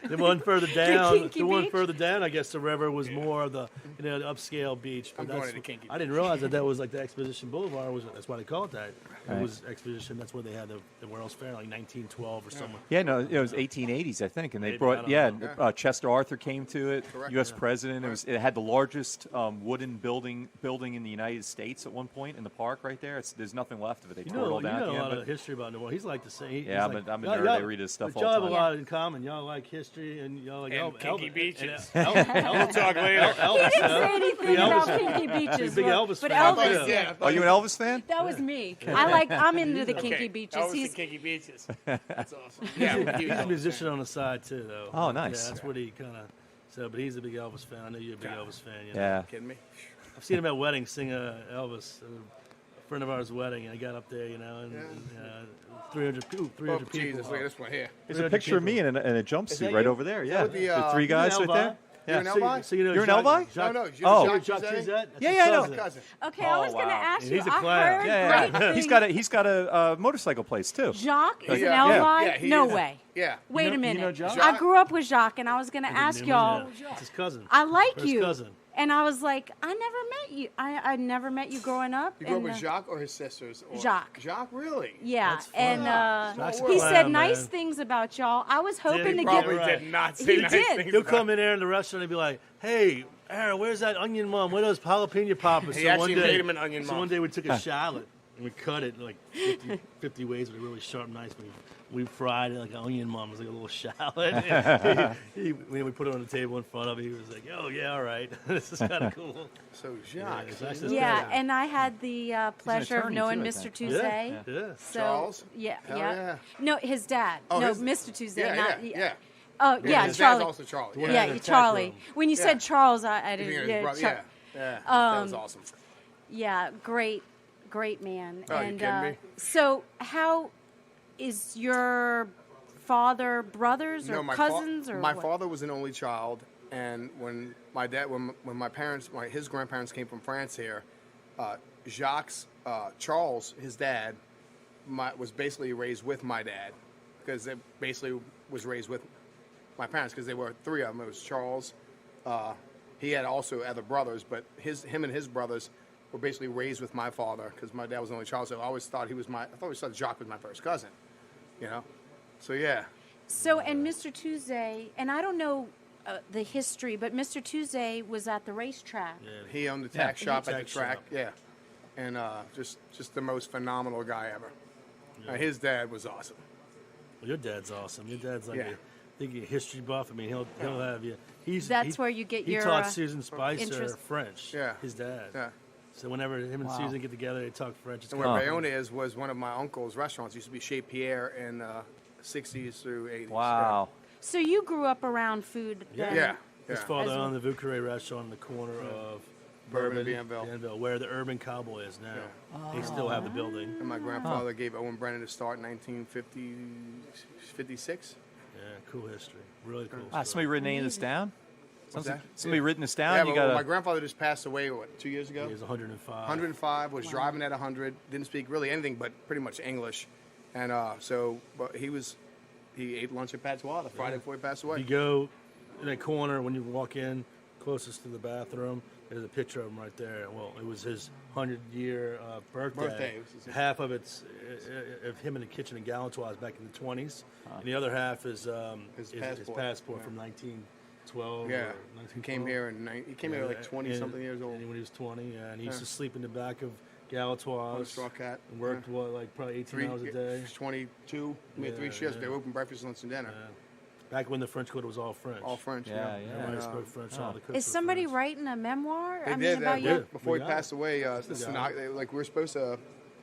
the one further down. kinky The one beach? further down, I guess the river was more of the the upscale beach. But I'm going that's- to the kinky I didn't realize that was like the Exposition Boulevard. That's why they call it that. Right. It was Exposition. That's where they had the World's Fair, like 1912 or something. Yeah, no, it was 1880s, I think, and they Maybe, I brought. don't Yeah, Chester Arthur came to it. Correct. U.S. president. It had the largest wooden building in the United States at one point in the park right there. There's nothing left of it. They You tore it know, all down. a Yeah, lot but- of history about New Orleans. He's like the same. He's Yeah, like, I'm a y'all- nerd. y'all- I read his stuff but all y'all the have a time. lot in common. Y'all like history, and y'all like And kinky beaches. And We'll talk later. Elvis, He didn't say anything Big about Elvis- kinky beaches. Big well, Elvis but fan. Elvis, Yeah. Are you an Elvis fan? that was me. I'm into the kinky beaches. Elvis He's and kinky beaches. That's awesome. Yeah, He's a musician on the side too, though. Oh, nice. Yeah, that's what he kind of. So, but he's a big Elvis fan. I know you're a big Elvis fan. You know? Yeah. Kidding me? I've seen him at weddings sing Elvis. A friend of ours' wedding, and I got up there, you know, and 300 people. Oh, Jesus. Look at this one here. There's a picture of me in a jumpsuit that right you? over there. Yeah, with the, the three guys you right an there. Elvi? Yeah. You're an Elvi? So you know You're an Jacques- Elvi? Jacques- No, Oh. Jacques Jacques Touzet? Touzet? That's Yeah, his yeah, I know. cousin. Cousin. okay. I was Oh, going to wow. ask And you. he's a I clown. heard Yeah, great yeah. things. He's got a motorcycle place too. Jacques is Yeah. an Yeah. Elvi? Yeah, he No is. way. Yeah. Wait You a know minute. Jacques? I grew up with Jacques, and I was going to ask y'all. Yeah, it's his cousin. I like Or his you. cousin. And I was like, I never met you. I never met you growing up. You grew up and, with Jacques or his sisters? Or Jacques. Jacques, really? Yeah, That's fun. and Jacques he is said clown, nice man. things about y'all. I was Yeah, hoping he to Probably get. Right. did not say He nice did. things He'll about come in there in the restaurant and be like, "Hey, Aaron, where's that onion mom? Where are those jalapeno poppers?" He actually one day, made him an onion so mom. one day we took a shallot and we cut it like 50 ways with a really sharp knife. We fried it like an onion mom. It was like a little shallot. When we put it on the table in front of him, he was like, "Oh yeah, all right, this is kind of cool." So Jacques. it's actually his Yeah, cousin. and I had the pleasure of attorney, knowing too, I Mr. think. Touzet. Yeah, yeah. So, Charles? Yeah, Hell yeah. yeah. No, his dad. Oh, no, his- Mr. Touzet. Yeah, not, yeah. Oh, yeah, His Charlie. dad's also Charlie. one yeah, in the tech Charlie. room. When you Yeah. said Charles, I You didn't. think it was Yeah, brother- Char- yeah. That was awesome. yeah, great, great man. Oh, you and kidding me? so, how is your father brothers or cousins or my what? father was an only child, and when my dad, when my parents, his grandparents came from France here, Jacques Charles, his dad, was basically raised with my dad, because it basically was raised with my parents, because they were three of them. It was Charles. He had also other brothers, but him and his brothers were basically raised with my father, because my dad was the only child. So I always thought Jacques was my first cousin, you know. So yeah. So, and Mr. Touzet, and I don't know the history, but Mr. Touzet was at the racetrack. Yeah, He owned the tack shop at the Tack track, shop. yeah, and just the most phenomenal guy ever. His dad was awesome. Well, your dad's awesome. Your dad's like Yeah. a history buff. I mean, he'll have you. That's where you get he your, taught Susan Spicer interest. French. Yeah. His dad. Yeah. So whenever him and Susan get together, they talk French. It's And kind where of Bayonne was one of my uncle's restaurants. It used to be Chez Pierre in 60s through 80s. Wow. So you grew up around food. Then. Yeah. His Yeah. father As well. owned the Vucare restaurant in the corner of Bourbon and Bienville, where the Urban Cowboy is now. They still have the building. And my grandfather gave Owen Brennan a start in 1956. Yeah, cool history. Really cool. Ah, somebody written this down? What's that? Somebody written this down? Yeah, You but got my grandfather just passed away, 2 years ago? He was 105. 105, was driving at 100, didn't speak really anything but pretty much English. And but he ate lunch at Patois the Friday before he passed away. If you go in that corner when you walk in closest to the bathroom, there's a picture of him right there. Well, it was his 100-year birthday. It was his- Half of it's of him in the kitchen in Galatoire's back in the 20s, and the other half is His his passport. passport Yeah. from 1912. Yeah, or he came 1912. here he came here like 20-something years old. And when he was 20, yeah, and he used Yeah. to sleep in the back of On a Galatoire's. straw cat. And worked, like probably 18 hours a day. 22. We had 3 Yeah, shifts. yeah. They were open breakfast, lunch, and dinner. Yeah. Back when the French Quarter was all French. All French. Yeah, yeah. yeah. Everybody And, spoke French. All the cooks Is were somebody French. writing a memoir? They I mean, did about that you? before he We got passed it. away. got Like we were supposed to,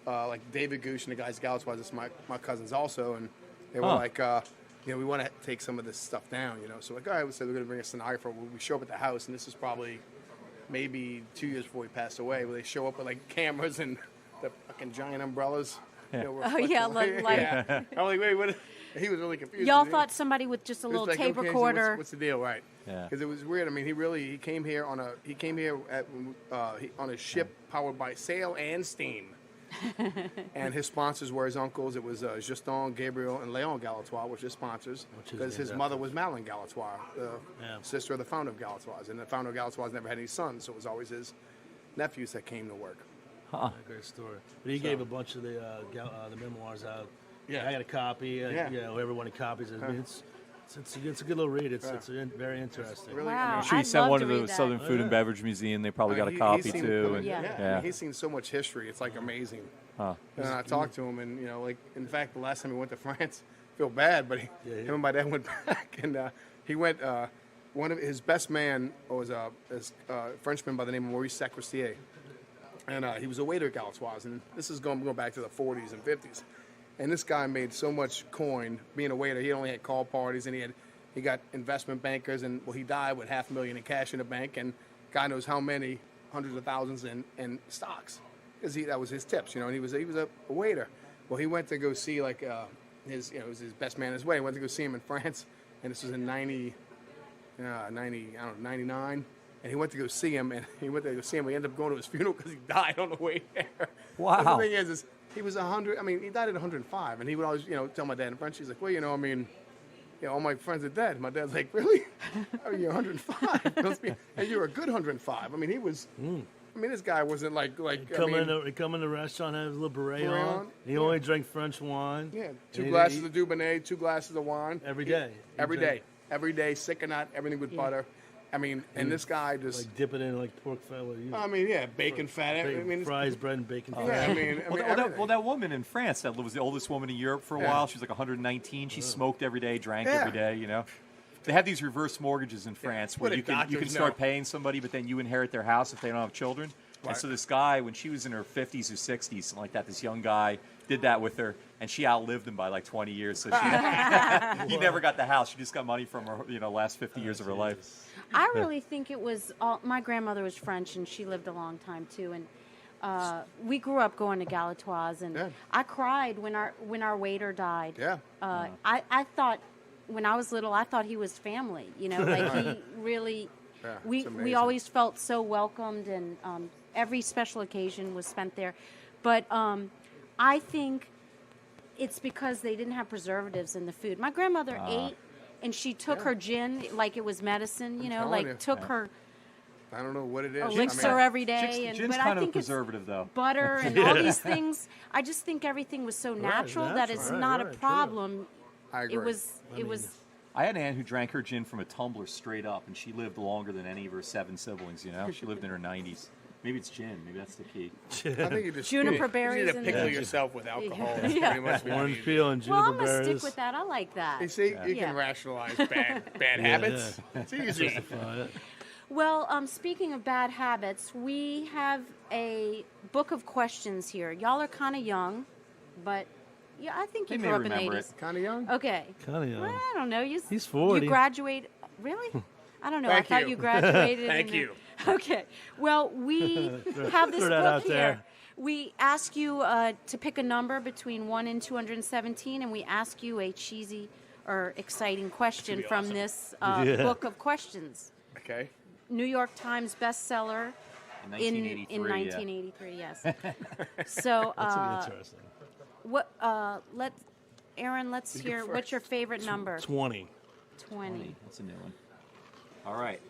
like David Gooch and the guys Galatoire's, it's my cousins also, and they were like, we want to take some of this stuff down, So like, all right, we said we're going to bring a stenographer. We show up at the house, and this is probably maybe 2 years before he passed away, where they show up with like cameras and the fucking giant umbrellas. Oh, yeah, like- yeah. I'm like, wait, what? He was really confused. Y'all He- thought somebody with just a It was little like, tape okay, so recorder. what's the deal, right? Yeah. Because it was weird. I mean, he came here on a ship powered by sail and steam. And his sponsors were his uncles. It was Justin, Gabriel, and Léon Galatoire, which are sponsors. Which is Because his named mother after- was Madeleine Galatoire, the Yeah. sister of the founder of Galatoire's. And the founder of Galatoire's never had any sons, so it was always his nephews that came to work. Yeah, great story. But he gave a bunch of the memoirs out. Yeah. I got a copy. Yeah. Whoever wanted copies. I mean, it's a good little read. It's very interesting. Really, Wow. I'm sure you I'd sent love one to to the read that. Southern Food and yeah. Beverage Museum. They probably got a He's copy seen- too. And, Yeah. I mean, he's seen so much history. It's like amazing. Huh. And I talked to him, and like in fact, the last time he went to France, I feel bad, but him and my dad went back, and he went. One of his best man was a Frenchman by the name of Maurice Sacristier, and he was a waiter at Galatoire's, and this is going back to the 40s and 50s. And this guy made so much coin being a waiter. He only had call parties, and he got investment bankers, and he died with $500,000 in cash in the bank, and God knows how many hundreds of thousands in stocks, because that was his tips, and he was a waiter. Well, he went to go see like it was his best man his way. He went to go see him in France, and this was in 99. And he went to go see him, and he ended up going to his funeral because he died on the way there. Wow. But the thing is he was 100. I mean, he died at 105, and he would always, tell my dad in French. He's like, well, I mean, all my friends are dead. My dad's like, really? Oh, you're 105, and you're a good 105. I mean, he was. I mean, this guy wasn't like. He'd come in the restaurant, have his little beret Beret on. on, He only drank French wine. Yeah, And 2 he'd glasses eat of Dubonnet, 2 glasses of wine. every day. He'd Every drink, day. Every day, sick or not, everything with butter. I mean, and this guy just. Like dip it in like pork fat. I mean, yeah, bacon fat. I mean, fries, bread, and bacon yeah, fat. I mean, Well, that woman in France that was the oldest woman in Europe for a Yeah. while. She was like 119. She smoked every day, drank Yeah. every day. They have these reverse mortgages in France What where do you can doctors start know? paying somebody, but then you inherit their house if they don't have children. And Right. so this guy, when she was in her 50s or 60s, something like that, this young guy did that with her, and she outlived him by like 20 years. So he never got the house. She just got money from her, last 50 years of her life. I really think it was all. My grandmother was French, and she lived a long time too. And we grew up going to Galatoire's, and Yeah. I cried when our waiter died. Yeah. I thought when I was little, I thought he was family. You know, like he really. Yeah, we it's we amazing. always felt so welcomed, and every special occasion was spent there. But I think it's because they didn't have preservatives in the food. My grandmother ate, and she took her gin like it was medicine. You know, telling like you. took her I don't know what it is. elixir every day. Gin's but I kind of a think it's preservative, though. butter and all these things. I just think everything was so natural that it's natural, not right, a true. problem. I agree. It was. I had an aunt who drank her gin from a tumbler straight up, and she lived longer than any of her 7 siblings, you know? She lived in her 90s. Maybe it's gin. Maybe that's the key. I think you just Juniper you berries need to and pickle the- yourself with alcohol. That's Yeah. pretty much what you Orange need. peel and Well, juniper I'm gonna berries. stick with that. I like that. You see, you Yeah. can rationalize bad habits. It's easy. Well, speaking of bad habits, we have a book of questions here. Y'all are kind of young, but yeah, I think you They may grew up in the remember 80s. Kind of young. Okay. Kind of young. Well, I don't know. He's 40. You graduate. Really? I don't know. Thank I thought you. you graduated. Thank in the- you. Okay. Well, we have this Throw that book out here. there. We ask you to pick a number between 1 and 217, and we ask you a cheesy or exciting question be from awesome. this Yeah. book of questions. Okay. New York Times bestseller in 1983, 1983. Yes. So, That's interesting. what? Aaron, let's You go hear. What's first. your favorite number? 20. 20. That's a new one. All right.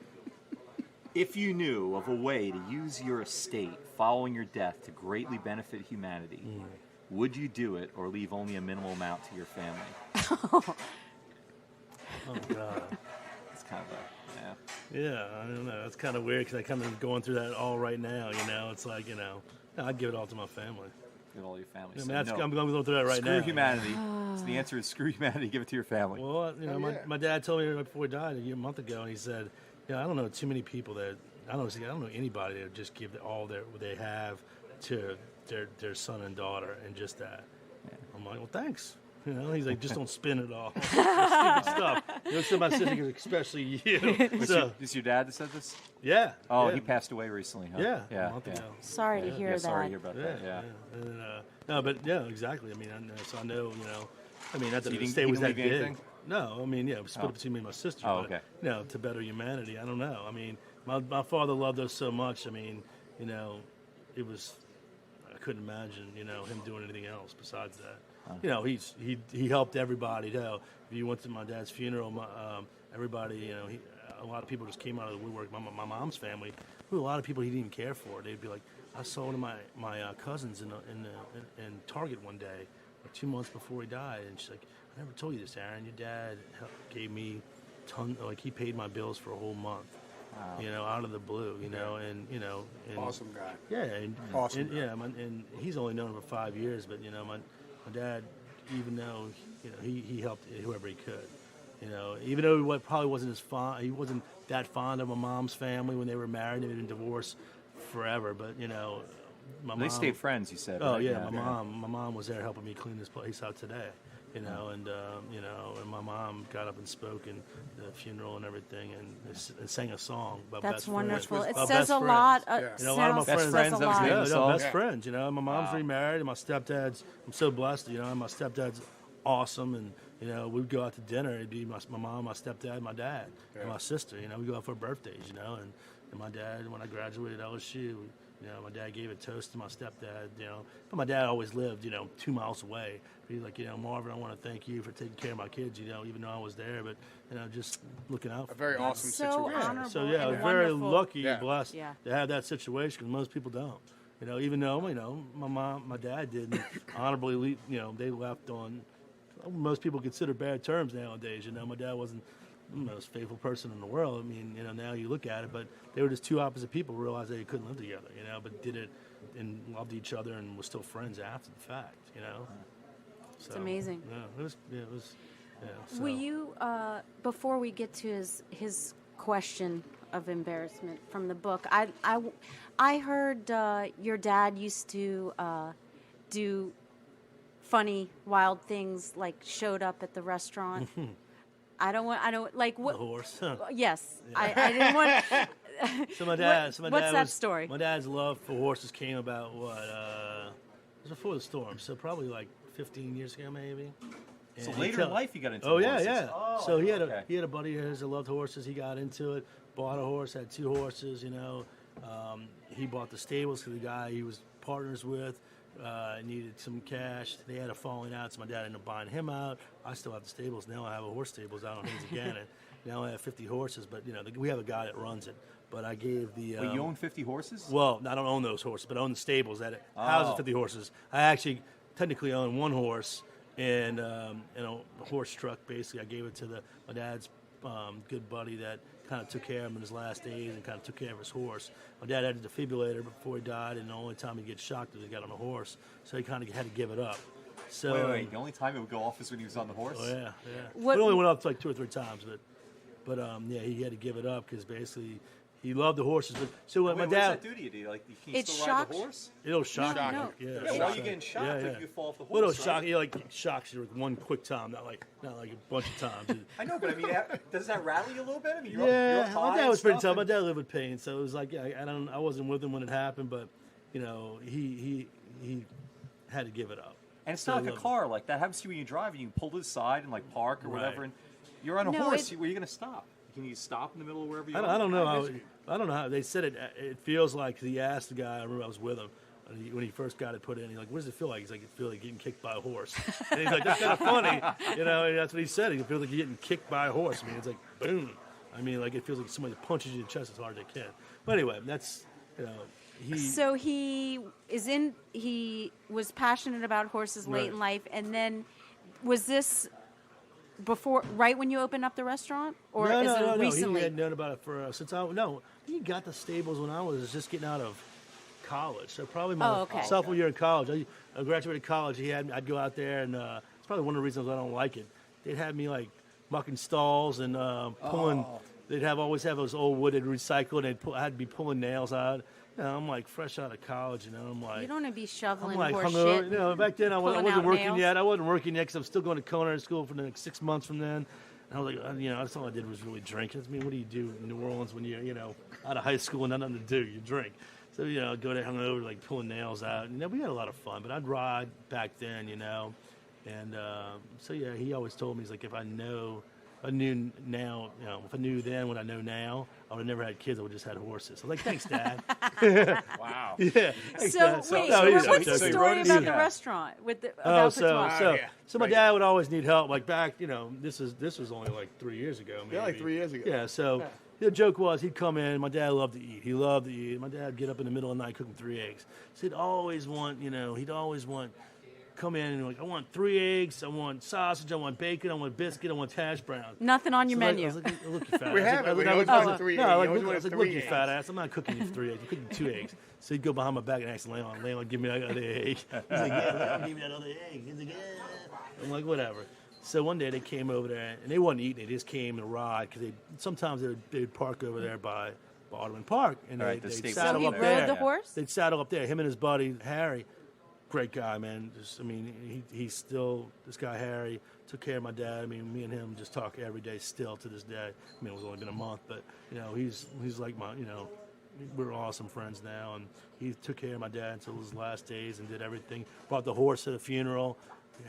If you knew of a way to use your estate following your death to greatly benefit humanity, would you do it or leave only a minimal amount to your family? Oh, God. It's kind of a, Yeah, I don't know. It's kind of weird because I kind of going through that all right now, you know. It's like, I'd give it all to my family. give all your family. I mean, So that's, no. I'm going through that right Screw now. humanity. So the answer is screw humanity. Give it to your family. Well, yeah. my dad told me right before he died a month ago, and he said, I don't know too many people that, I don't know anybody that would just give all what they have to their son and daughter and just that. I'm like, well, thanks. You know, he's like, just don't spin it all. Stupid stuff. So my sister, especially you. So, Is your dad that said this? yeah. Oh, yeah. he passed away recently, huh? Yeah, Yeah. a month ago. Sorry to hear Yeah, that. sorry to hear about that. Yeah. And, no, but yeah, exactly. I mean, so I know, I mean, not that So you the didn't- state he was didn't that leave big. anything? No, I mean, yeah, it was split between me and my sister. Oh, but, okay. to better humanity. I don't know. I mean, my father loved us so much. I mean, it was, I couldn't imagine, him doing anything else besides that. He helped everybody. If you went to my dad's funeral, everybody, a lot of people just came out of the woodwork. My mom's family, a lot of people he didn't care for. They'd be like, I saw one of my cousins in Target one day, like 2 months before he died, and she's like, I never told you this, Aaron. Your dad gave me he paid my bills for a whole month. Wow. Out of the blue, and Awesome guy. yeah, and, Awesome and, yeah, and he's only known him for 5 years, but my dad, even though he helped whoever he could, even though he probably wasn't he wasn't that fond of my mom's family when they were married. They've been divorced forever, but my They mom. stayed friends, you said. Oh right? yeah, my mom was there helping me clean this place out today. And my mom got up and spoke in the funeral and everything, and sang a song about That's best friends. wonderful. It About says best a friends. lot. Yeah. A lot of my sounds- friends, says a that was the lot. name of the song? best Yeah. friends. My mom's remarried, and my stepdad's. I'm so blessed. My stepdad's awesome, and we'd go out to dinner. It'd be my mom, my stepdad, my dad, and my sister. We go out for birthdays. And my dad, when I graduated LSU, my dad gave a toast to my stepdad. But my dad always lived 2 miles away. He's like, Marvin, I want to thank you for taking care of my kids. Even though I was there, but just looking out. A very That's awesome so situation. honorable. So yeah, I was and very wonderful. lucky, Yeah. blessed Yeah. to have that situation because most people don't. Even though my mom, my dad didn't honorably leave. They left on most people consider bad terms nowadays. My dad wasn't the most faithful person in the world. I mean, now you look at it, but they were just two opposite people. Realized they couldn't live together. But did it and loved each other and were still friends after the fact. So, amazing. Yeah, it was. Yeah, so. Will you, before we get to his question of embarrassment from the book, I heard your dad used to do funny, wild things, like showed up at the restaurant. I don't like what. The horse. Yes, I didn't want. So my dad. What's that story? My dad's love for horses came about it was before the storm, so probably like 15 years ago, maybe. So And later in life, you got into Oh yeah, horses. yeah. Oh, So he okay. had a buddy of his that loved horses. He got into it, bought a horse, had 2 horses. He bought the stables because the guy he was partners with needed some cash. They had a falling out, so my dad ended up buying him out. I still have the stables. Now I have a horse stables out on Haynes again. And now I have 50 horses, but we have a guy that runs it. But I gave the. Wait, you own 50 horses? Well, I don't own those horses, but I own the stables that houses 50 horses. I actually technically own 1 horse and a horse truck. Basically, I gave it to my dad's good buddy that kind of took care of him in his last days and kind of took care of his horse. My dad had a defibrillator before he died, and the only time he'd get shocked was he got on a horse, so he kind of had to give it up. So Wait. The only time it would go off is when he was on the horse? Oh yeah. What- It only went up like 2 or 3 times, but yeah, he had to give it up because basically he loved the horses. But so Wait, my what does dad, that do to you? Do you, can It still ride shocks- the horse? it'll shock No, you. no. Yeah, Yeah, shock while you're you. getting shocked, like, you fall off the horse, Well, it'll right? shock you, like it shocks you like one quick time, not like a bunch of times. I know, but I mean, does that rattle you a little bit? I mean, you're Yeah, up high my dad and was pretty stuff, tough. My and- dad lived with pain, so it was like I wasn't with him when it happened, but he had to give it up. And it's So not I like a love it. car. Like, that happens to you when you drive, and you can pull to the side and, like, park or whatever, Right. and you're on a No, horse. it- Where are you going to stop? Can you stop in the middle of wherever you I are? don't know. I guess you- I don't know how they said it. It feels like he asked the guy. I remember I was with him when he first got it put in. He's like, "What does it feel like?" He's like, "It feels like getting kicked by a horse." And he's like, "That's kind of funny, And that's what he said. He feels like you're getting kicked by a horse. I mean, it's like boom. I mean, like it feels like somebody punches you in the chest as hard as they can. But anyway, that's he. So he was passionate about horses late Right. in life, and then was this right when you opened up the restaurant, or no, is no, it no, no. recently? He had known about it for since he got the stables when I was just getting out of college. So probably my okay. sophomore year in college. I graduated college. I'd go out there, and it's probably one of the reasons I don't like it. They'd have me like mucking stalls and pulling. They'd always have those old wood they'd recycle, and I'd be pulling nails out. I'm like fresh out of college, I'm like. You don't want to be shoveling I'm like horse hungover. shit. Back then I pulling wasn't out working nails. yet. I wasn't working yet because I'm still going to culinary school for the next 6 months from then. And I was like, that's all I did was really drink. I mean, what do you do in New Orleans when you're, out of high school and nothing to do? You drink. So, I'd go there hungover, like pulling nails out. We had a lot of fun, but I'd ride back then, And so, yeah, he always told me, he's like, if I knew now, if I knew then what I know now, I would have never had kids. I would have just had horses. I was like, thanks, Dad. Wow. Yeah. Thanks, So Dad. wait, No, what's he's the joking. So he story wrote it about the down. restaurant about Patois? yeah. So my Right. dad would always need help. Like back, this was only like 3 years ago. Maybe. Yeah, like 3 years ago. Yeah. So the joke was he'd come in. My dad loved to eat. He loved to eat. My dad would get up in the middle of the night cooking 3 eggs. So he'd always want, come in and like, I want 3 eggs. I want sausage. I want bacon. I want biscuit. I want hash browns. Nothing on your So I menu. was like, look, you fat We ass. have I it. was We like, always I was want like, 3 no, eggs. I You was always like, want look, 3 you eggs. fat ass. I'm not cooking you 3 eggs. I'm cooking 2 eggs. So he'd go behind my back and actually lay on, give me that other egg. He's like, yeah, give me that other egg. He's like, yeah. I'm like, whatever. So one day they came over there, and they wasn't eating it. They just came and ride because sometimes they'd park over there by Audubon Park, and Right, the they'd state saddle So he up rode there. the horse? They'd saddle up there. Him and his buddy Harry, great guy, man. He's still this guy Harry took care of my dad. I mean, me and him just talk every day still to this day. I mean, it was only been a month, but he's like my we're awesome friends now, and he took care of my dad until his last days and did everything. Brought the horse to the funeral.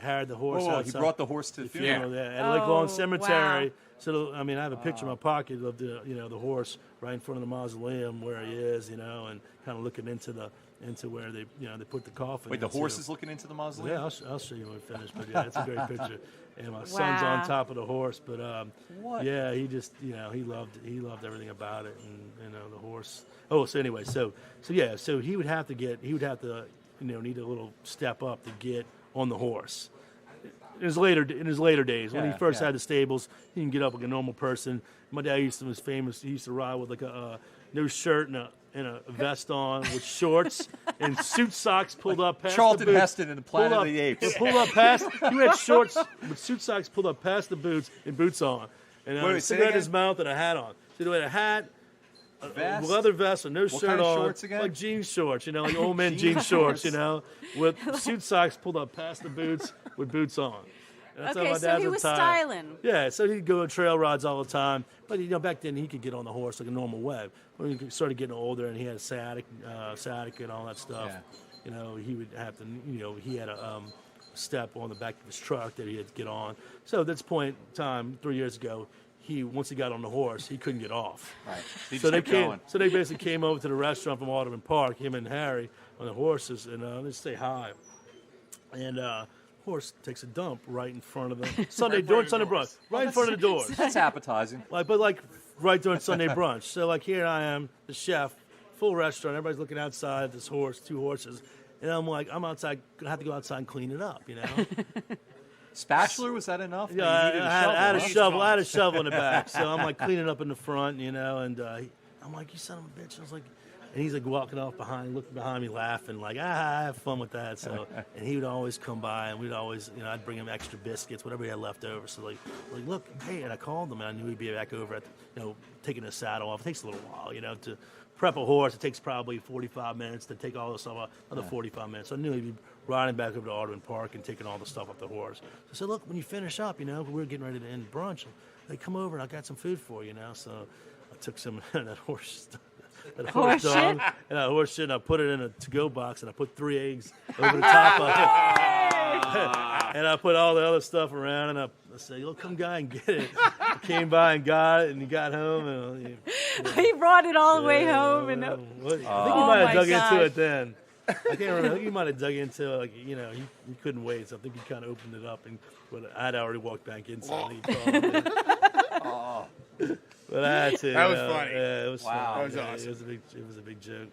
Hired the horse Whoa, he outside brought the horse to the funeral. funeral, at Lake Lawn Oh, Cemetery. wow. So I mean, I have a picture in my pocket of the the horse right in front of the mausoleum where he is, and kind of looking into where they they put the coffin. Wait, the into. horse is looking into the mausoleum? Yeah, I'll show you when we finish. But yeah, it's a great picture. And my son's on Wow. top of the horse. But What? yeah, he just he loved everything about it, and the horse. Oh, so anyway, so yeah, so he would have to need a little step up to get on the horse. In his later days, when he Yeah, first yeah. had the stables, he can get up like a normal person. My dad was famous. He used to ride with like a no shirt and a vest on with shorts and suit socks pulled up past Charlton the boots. Heston in the Planet Pulled of the Apes. Pulled up past. He had shorts with suit socks pulled up past the boots and boots on, and Wait, a say cigarette in again? his mouth and a hat on. So he had a hat. Vest? Leather vest with no shirt kind of on, shorts again? like jean shorts, like old men Jean jean shorts, shorts. with suit socks pulled up past the boots with boots on. That's how Okay, my so dad's he was retired. styling. Yeah, so he'd go on trail rides all the time. But back then he could get on the horse like a normal way. When he started getting older and he had a sciatica and all that stuff, he would have to. He had a step on the back of his truck that he had to get on. So at this point in time, 3 years ago, once he got on the horse, he couldn't get off. Right. So they basically came over to the restaurant from Alderman Park, him and Harry on the horses, and they say hi. And horse takes a dump right in front of the Sunday brunch, right in front of the doors. That's appetizing. But right during Sunday brunch. So here I am, the chef, full restaurant. Everybody's looking outside. This horse, 2 horses, and I'm outside. Gonna have to go outside and clean it up. Spatula, was that enough? Yeah, I had a shovel. I had a shovel in the back, so I'm like cleaning up in the front, and I'm like, you son of a bitch. I was like, and he's like walking off behind, looking behind me, laughing, like, I have fun with that. So, and he would always come by, and we'd always, I'd bring him extra biscuits, whatever he had left over. So like, look, hey, and I called him, and I knew he'd be back over at, taking the saddle off. It takes a little while, to prep a horse. It takes probably 45 minutes to take all the stuff off, another 45 minutes. So I knew he'd be riding back over to Alderman Park and taking all the stuff off the horse. So I said, look, when you finish up, we're getting ready to end brunch. They come over, and I got some food for you, So I took some of that horse stuff. Horse shit? And that horse shit, and I put it in a to-go box, and I put 3 eggs over the top of it. And I put all the other stuff around, and I said, come guy and get it. He came by and got it, and he got home. And He brought it all the way home. I think he might have dug gosh. into it then. I can't remember. I think he might have dug into it. He couldn't wait, so I think he kind of opened it up, but I'd already walked back inside. He called me. But that's it. That was funny. Yeah, it was Wow. funny. That was awesome. It was a big joke.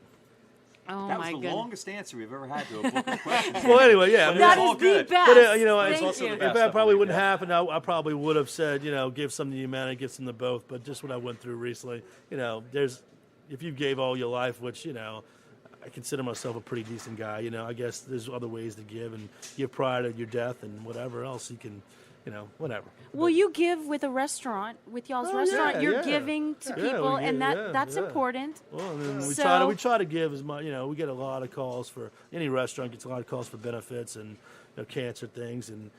Oh, That was my the goodness. longest answer we've ever had to a book of questions. Well, anyway, yeah. I mean, That It's all is good. the best. But Thank also you. the if best. that probably I wouldn't believe, yeah. happen, I probably would have said, give some to humanity, give some to both. But just what I went through recently, if you gave all your life, which I consider myself a pretty decent guy. I guess there's other ways to give and give prior to your death and whatever else you can, whatever. Well, you give with a restaurant, with y'all's restaurant. yeah, You're yeah. giving to Yeah, people, we and give, that's yeah. important. Well, and then So- we try to give as much. We get a lot of calls for any restaurant gets a lot of calls for benefits and cancer things, and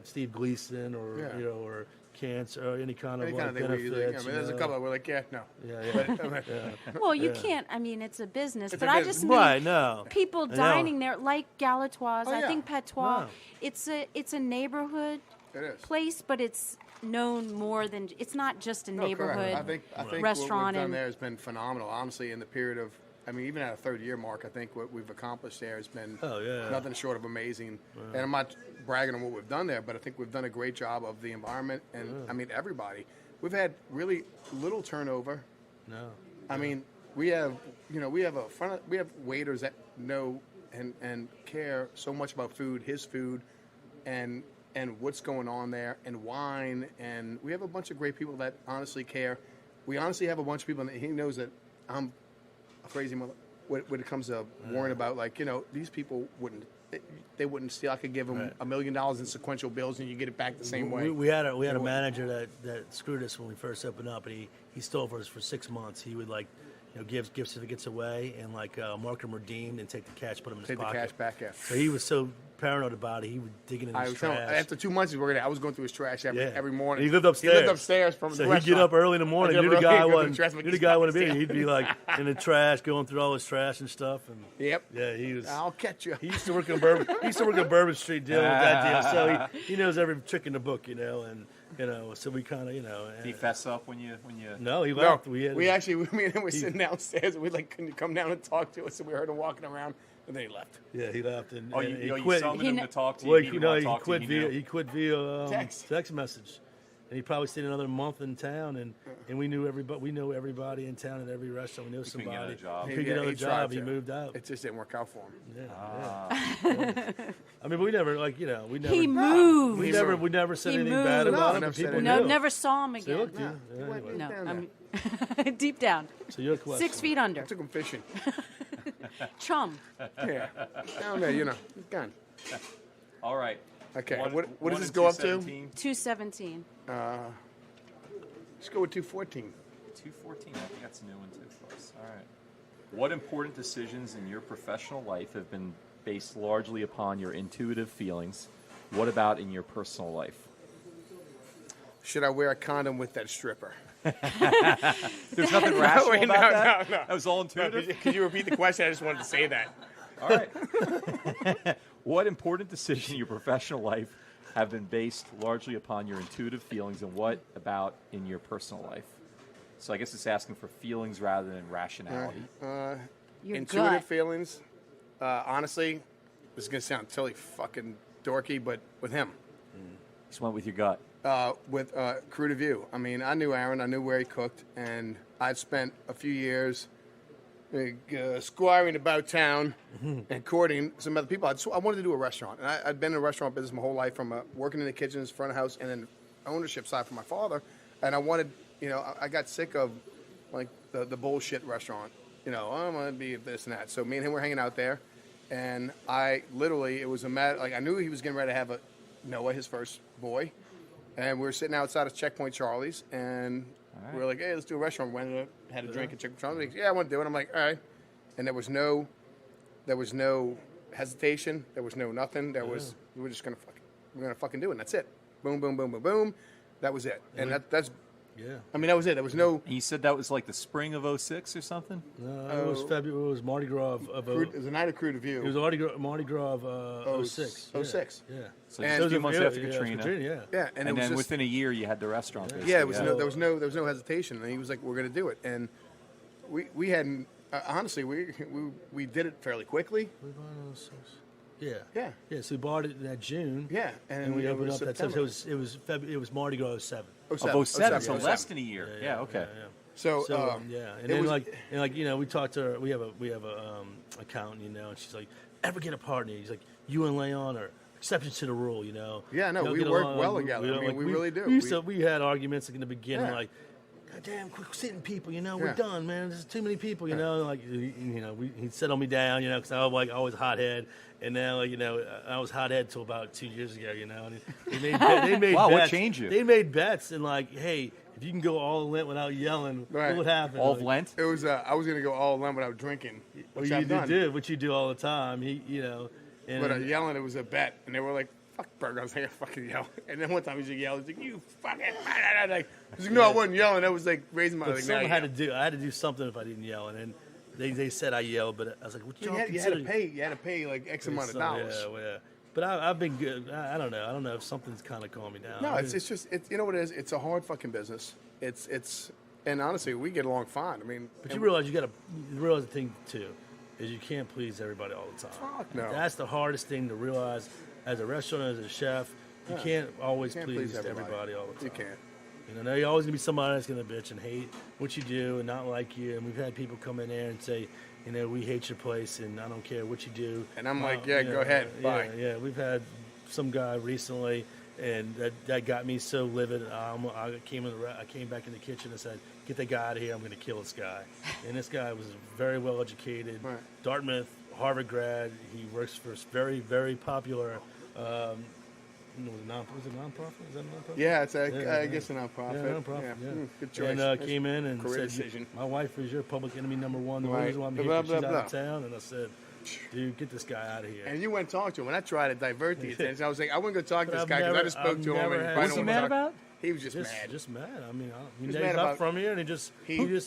Steve Gleason or cancer or any kind of Any like kind of thing where you think, benefits. there's a couple that we're like, no. Yeah. Well, you can't. I mean, it's a business, It's but a I business. just mean Right, no. people I know. dining there, like Galatoire's. Oh, I yeah. think Patois. No. It's a neighborhood It is. place, but it's known more than it's not just a No, correct. neighborhood I think restaurant. what we've done And there has been phenomenal. Honestly, in the period of, even at a 3rd-year mark, I think what we've accomplished there has been nothing short of amazing. And I'm not bragging on what we've done there, but I think we've done a great job of the environment and everybody. We've had really little turnover. No. We have we have waiters that know and care so much about food, his food, and what's going on there, and wine, and we have a bunch of great people that honestly care. We honestly have a bunch of people, and he knows that I'm a crazy mother when it comes to worrying about these people wouldn't steal. I could give them $1 million in sequential bills, and you get it back the same way. We had a manager that screwed us when we first opened up, and he stole for us for 6 months. He would give gift certificates away and mark them redeemed and take the cash, put them in his Take the pocket. cash back, yeah. So he was so paranoid about it, he would dig in I his was telling, trash. after 2 months he was working there, I was going through his trash every morning. He lived upstairs. He lived upstairs from So the he'd get restaurant. up early in the morning. I'd Knew get the up guy early, go to wasn't. the trash, Knew the guy wouldn't be. He'd be in the trash, going through all his trash and stuff. And Yep. yeah, he was. I'll catch you. He used to work on Bourbon. He used to work on Bourbon Street dealing with that deal. So he knows every trick in the book, and so we kind of, Did he fess up when you? No, he No, left. me and him were sitting downstairs, and we couldn't you come down and talk to us, and we heard him walking around, and then he left. Yeah, he left, and, Oh, and he you quit. summoned him to talk to you. Well, He didn't want to talk to you, he quit via Text. message, and he probably stayed another month in town, and we knew everybody. We know everybody in town at every restaurant. We know couldn't get somebody. another job. He couldn't get another tried job. to. He moved out. It just didn't work out for him. Yeah. I mean, we never we never. he moved. We never said He anything bad moved. about No, him. never said People anything. No, knew. never saw him So, again. look, No. yeah, anyway. No, down I mean, deep down, So your question. 6 feet under. I took him fishing. Chum. Yeah, down there, gone. All right. Okay, One- what one does this and go up to? 217. 217. Let's go with 214. 214. I think that's a new one too for us. All right. What important decisions in your professional life have been based largely upon your intuitive feelings, What about in your personal life? Should I wear a condom with that stripper? There's nothing rational about that? No. That was all intuitive? Could you repeat the question? I just wanted to say that. All right. What important decision in your professional life have been based largely upon your intuitive feelings, and what about in your personal life? So I guess it's asking for feelings rather than rationality. Your Intuitive gut. feelings. Honestly, this is going to sound totally fucking dorky, but with him. Just went with your gut. With Crew to View. I mean, I knew Aaron. I knew where he cooked. And I'd spent a few years squiring about town and courting some other people. I wanted to do a restaurant. And I'd been in the restaurant business my whole life, from working in the kitchens, front of house, and then ownership side for my father. And I wanted, I got sick of like the bullshit restaurant. I'm going to be this and that. So me and him were hanging out there. And I literally, it was a matter, like I knew he was getting ready to have Noah, his first boy. And we were sitting outside of Checkpoint Charlie's, and we were like, hey, let's do a restaurant. We had a drink at Checkpoint Charlie's. Yeah, I want to do it. I'm like, all right. And there was no hesitation. There was no nothing. We were just going to fucking do it. And that's it. Boom, boom, boom, boom, boom. That was it. And that's. Yeah. I mean, that was it. There was no. And you said that was like the spring of 06 or something? No, it was February. It was Mardi Gras of It was a night of Crew to View. It was Mardi Gras of 06. 06. Yeah. So And just a few it was- months yeah, after yeah, Katrina. Yeah, and And it was then just, within a year, you had the restaurant. Basically. yeah, there was no hesitation. And he was like, we're going to do it. And we hadn't. Honestly, we did it fairly quickly. We bought it on 06. Yeah. Yeah. Yeah. So we bought it in that June. Yeah, And we it opened was up that September. time. So it was Mardi Gras 07. Of 07, so 07. less than a year. Yeah, okay. Yeah. So, yeah, and it then was- we talked to her. We have a accountant, and she's like, ever get a partner? He's like, you and Leon are exceptions to the rule, Yeah, no, we get work along, well together. I mean, we really do. We had arguments like in the beginning, Yeah. like, God damn, quit sitting people, Yeah. we're done, man. There's too many people, like, he'd settle me down, because I was like always hothead. And now, I was hothead till about 2 years ago, and they made Wow, bets. what changed you? They made bets and like, hey, if you can go all Lent without yelling, Right. what would happen? All of Like, Lent? It was. I was gonna go all alone without drinking, which I've done. Which you do all the time. And But yelling, it was a bet, and they were like, "Fuck Burgau." I was like, "I fucking yell." And then one time he was like, yelling, he's like, "You fucking!" Like, he's like, "No, I wasn't yelling. I was like raising my." but Like, someone "Nah, had you to do. I had to do something if I didn't yell, and then they said I yelled, but I was like, "What yell." y'all You had to consider?" pay. You had to pay like X amount of dollars. Yeah. But I've been good. I don't know. I don't know if something's kind of calmed me down. No, it's just you know what it is. It's a hard fucking business. It's and honestly, we get along fine. I mean, But you realize the thing too is you can't please everybody all the time. Fuck no. That's the hardest thing to realize as a restaurant, as a chef. You can't always Can't please everybody. everybody all the time. You can't. There's always gonna be somebody that's gonna bitch and hate what you do and not like you. And we've had people come in there and say, we hate your place and I don't care what you do. And I'm like, yeah, go ahead, bye. Yeah, we've had some guy recently, and that got me so livid. I came back in the kitchen and said, "Get that guy out of here! I'm going to kill this guy." And this guy was very well educated, Right. Dartmouth, Harvard grad. He works for very, very popular. Was it nonprofit? Is that a nonprofit? Yeah, it's Yeah, I guess a nonprofit. Yeah, nonprofit. Yeah. Good choice. And Nice came in and career said, decision. "My wife is your public enemy number one. The Right. reason why I'm here, Blah, 'cause she's blah, out of blah. town." And I said, "Dude, get this guy out of here." And you went and talked to him, and I tried to divert the attention. I was like, I wouldn't go talk to But this I've guy because I never- just spoke I've to him. never And had- if I What's don't he wanna mad talk- about? He was just mad. Just mad. I mean, was he's mad up about- from here, and he just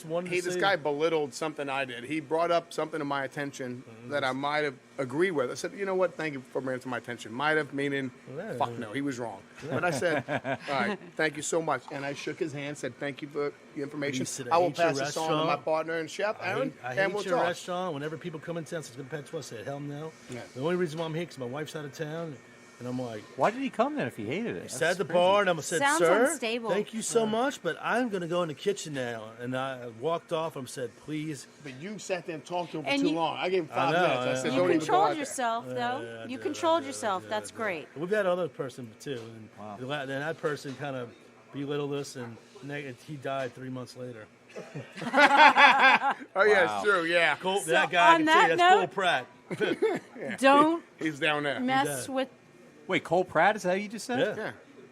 wanted to This say- guy belittled something I did. He brought up something to my attention that I might have agreed with. I said, you know what? Thank you for bringing it to my attention. Might have, meaning, Yeah. fuck no, he was wrong. But I said, all right, thank you so much. And I shook his hand, said, thank you for the information. He said, I will hate your pass this on to my restaurant. partner and chef, Aaron, I and hate we'll your talk. restaurant. Whenever people come in town, since it's been Patois, I said, hell no. Yeah. The only reason why I'm here is my wife's out of town, and I'm like, Why did he come then if he hated it? he sat at the bar, and I said, Sounds "Sir, unstable. thank you so much, but I'm going to go in the kitchen now." And I walked off and said, "Please." But you sat there and talked to him for And too you- long. I gave him 5 know, minutes. I yeah. said, You You don't even go controlled out there. yourself, though. Yeah, I You did, controlled I yourself. did. That's great. We've had other person too, and Wow. then that person kind of belittled us, and he died 3 months later. Oh, yeah, Wow. it's true, yeah. Cole, So that guy, I on can that tell you, that's Cole note- Pratt. Don't He's down there. mess dead. with. Wait, Cole Pratt, is that how you just said? Yeah. Yeah.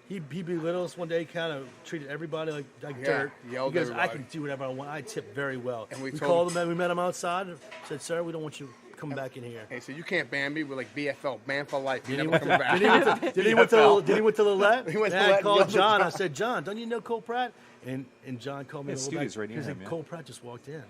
He belittled us one day, kind of treated everybody like Yeah, dirt. yelled He goes, at "I everybody. can do whatever I want. I tip very well." And we we told called him- him, and we met him outside, and said, "Sir, we don't want you coming back in here. Hey, so you can't ban me. We're like BFL, ban for life. You Did never come back. he went to Lillette? He went to And I Lillette, called yelled at John. John. I said, John, don't you know Cole Pratt? And John called me. Yeah, studio's right near He's him, like, yeah. Cole Pratt just walked in.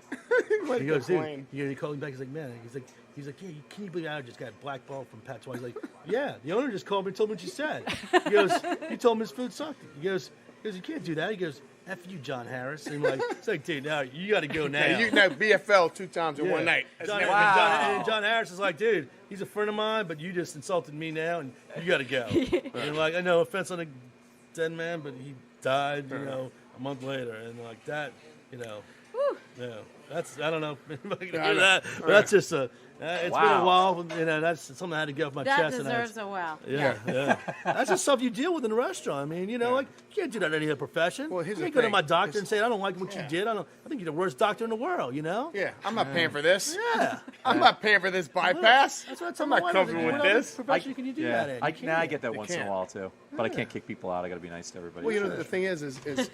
Like He goes, the dude. plane. He called me back. He's like, man. He's like, yeah. Can you believe I just got blackballed from Patois? He's like, yeah. The owner just called me and told me what you said. He goes, you told him his food sucked. He goes, you can't do that. He goes, F you, John Harris. And it's like, dude, now you got to go now. Yeah, you can have BFL 2 times in Yeah. one night. That's John, never- and John Harris is like, dude, he's a friend of mine, but you just insulted me now, and you got to go. And like, I know, offense on the dead man, but he died, a month later, and like that, yeah. That's I don't know if I can do that, but that's just it's been a while, that's something I had to get off my That chest. deserves a wow. Yeah. That's just stuff you deal with in a restaurant. I mean, like you can't do that in any other profession. Well, here's you the can't go to thing. my doctor and say I don't like what you did. I think you're the worst doctor in the world. Yeah, I'm not paying for this. Yeah. I'm not paying for this bypass. That's what I tell I'm my not wife. comfortable What with other this. profession can you do that in? I get that once in a can't. while too, but I can't kick people out. I got to be nice to everybody. Well, the thing is the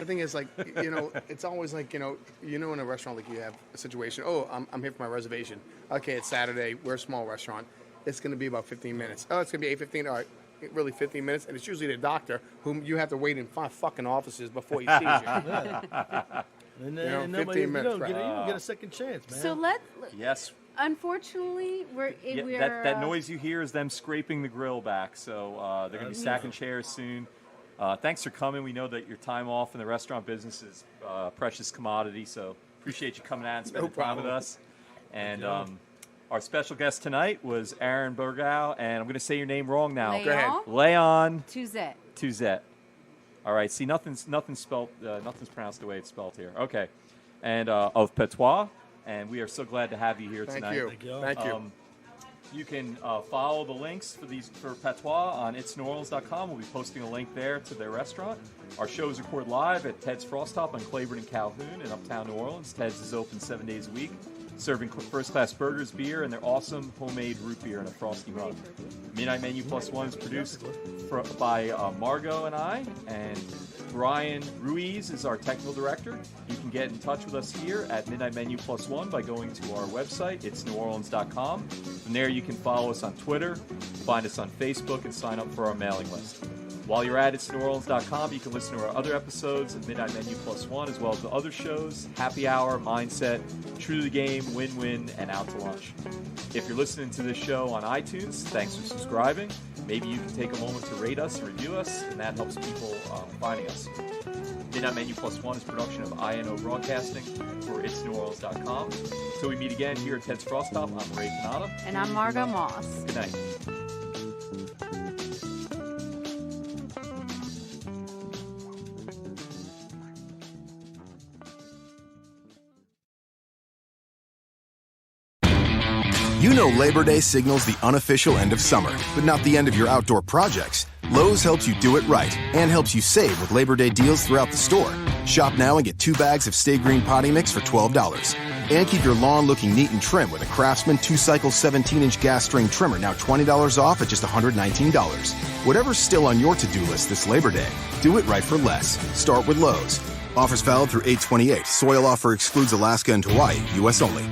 thing is like, it's always like, in a restaurant, like you have a situation. Oh, I'm here for my reservation. Okay, it's Saturday. We're a small restaurant. It's going to be about 15 minutes. Oh, it's going to be 8:15. All right, really 15 minutes. And it's usually the doctor whom you have to wait in 5 fucking offices before he sees you. And know, nobody, 15 minutes, you don't get a second chance, man. So yes. unfortunately, we're That noise you hear is them scraping the grill back. So they're going to be stacking chairs soon. Thanks for coming. We know that your time off in the restaurant business is a precious commodity, so appreciate you coming out and spending time with us. And our special guest tonight was Aaron Burgau, and I'm going to say your name wrong now. Leon? Go ahead. Leon Touzet. Touzet. All right. See, nothing's spelled. Nothing's pronounced the way it's spelled here. Okay. And of Patois, and we are so glad to have you here tonight. Thank you. Thank you. You can follow the links for Patois on itsneworleans.com. We'll be posting a link there to their restaurant. Our show is recorded live at Ted's Frost Top on Claiborne and Calhoun in Uptown New Orleans. Ted's is open 7 days a week, serving first-class burgers, beer, and their awesome homemade root beer in a frosty mug. Midnight Menu Plus One is produced by Margot and I, and Brian Ruiz is our technical director. You can get in touch with us here at Midnight Menu Plus One by going to our website, itsneworleans.com. From there, you can follow us on Twitter, find us on Facebook, and sign up for our mailing list. While you're at itsneworleans.com, you can listen to our other episodes of Midnight Menu Plus One, as well as the other shows, Happy Hour, Mindset, True to the Game, Win-Win, and Out to Lunch. If you're listening to this show on iTunes, thanks for subscribing. Maybe you can take a moment to rate us and review us, and that helps people finding us. Midnight Menu Plus One is a production of INO Broadcasting for itsneworleans.com. Until we meet again here at Ted's Frost Top, I'm Ray Canada. And I'm Margot Moss. Good night. You know Labor Day signals the unofficial end of summer, but not the end of your outdoor projects. Lowe's helps you do it right and helps you save with Labor Day deals throughout the store. Shop now and get 2 bags of Stay Green Potty Mix for $12. And keep your lawn looking neat and trim with a Craftsman 2-cycle 17-inch gas string trimmer, now $20 off at just $119. Whatever's still on your to-do list this Labor Day, do it right for less. Start with Lowe's. Offers valid through 8/28. Soil offer excludes Alaska and Hawaii, U.S. only.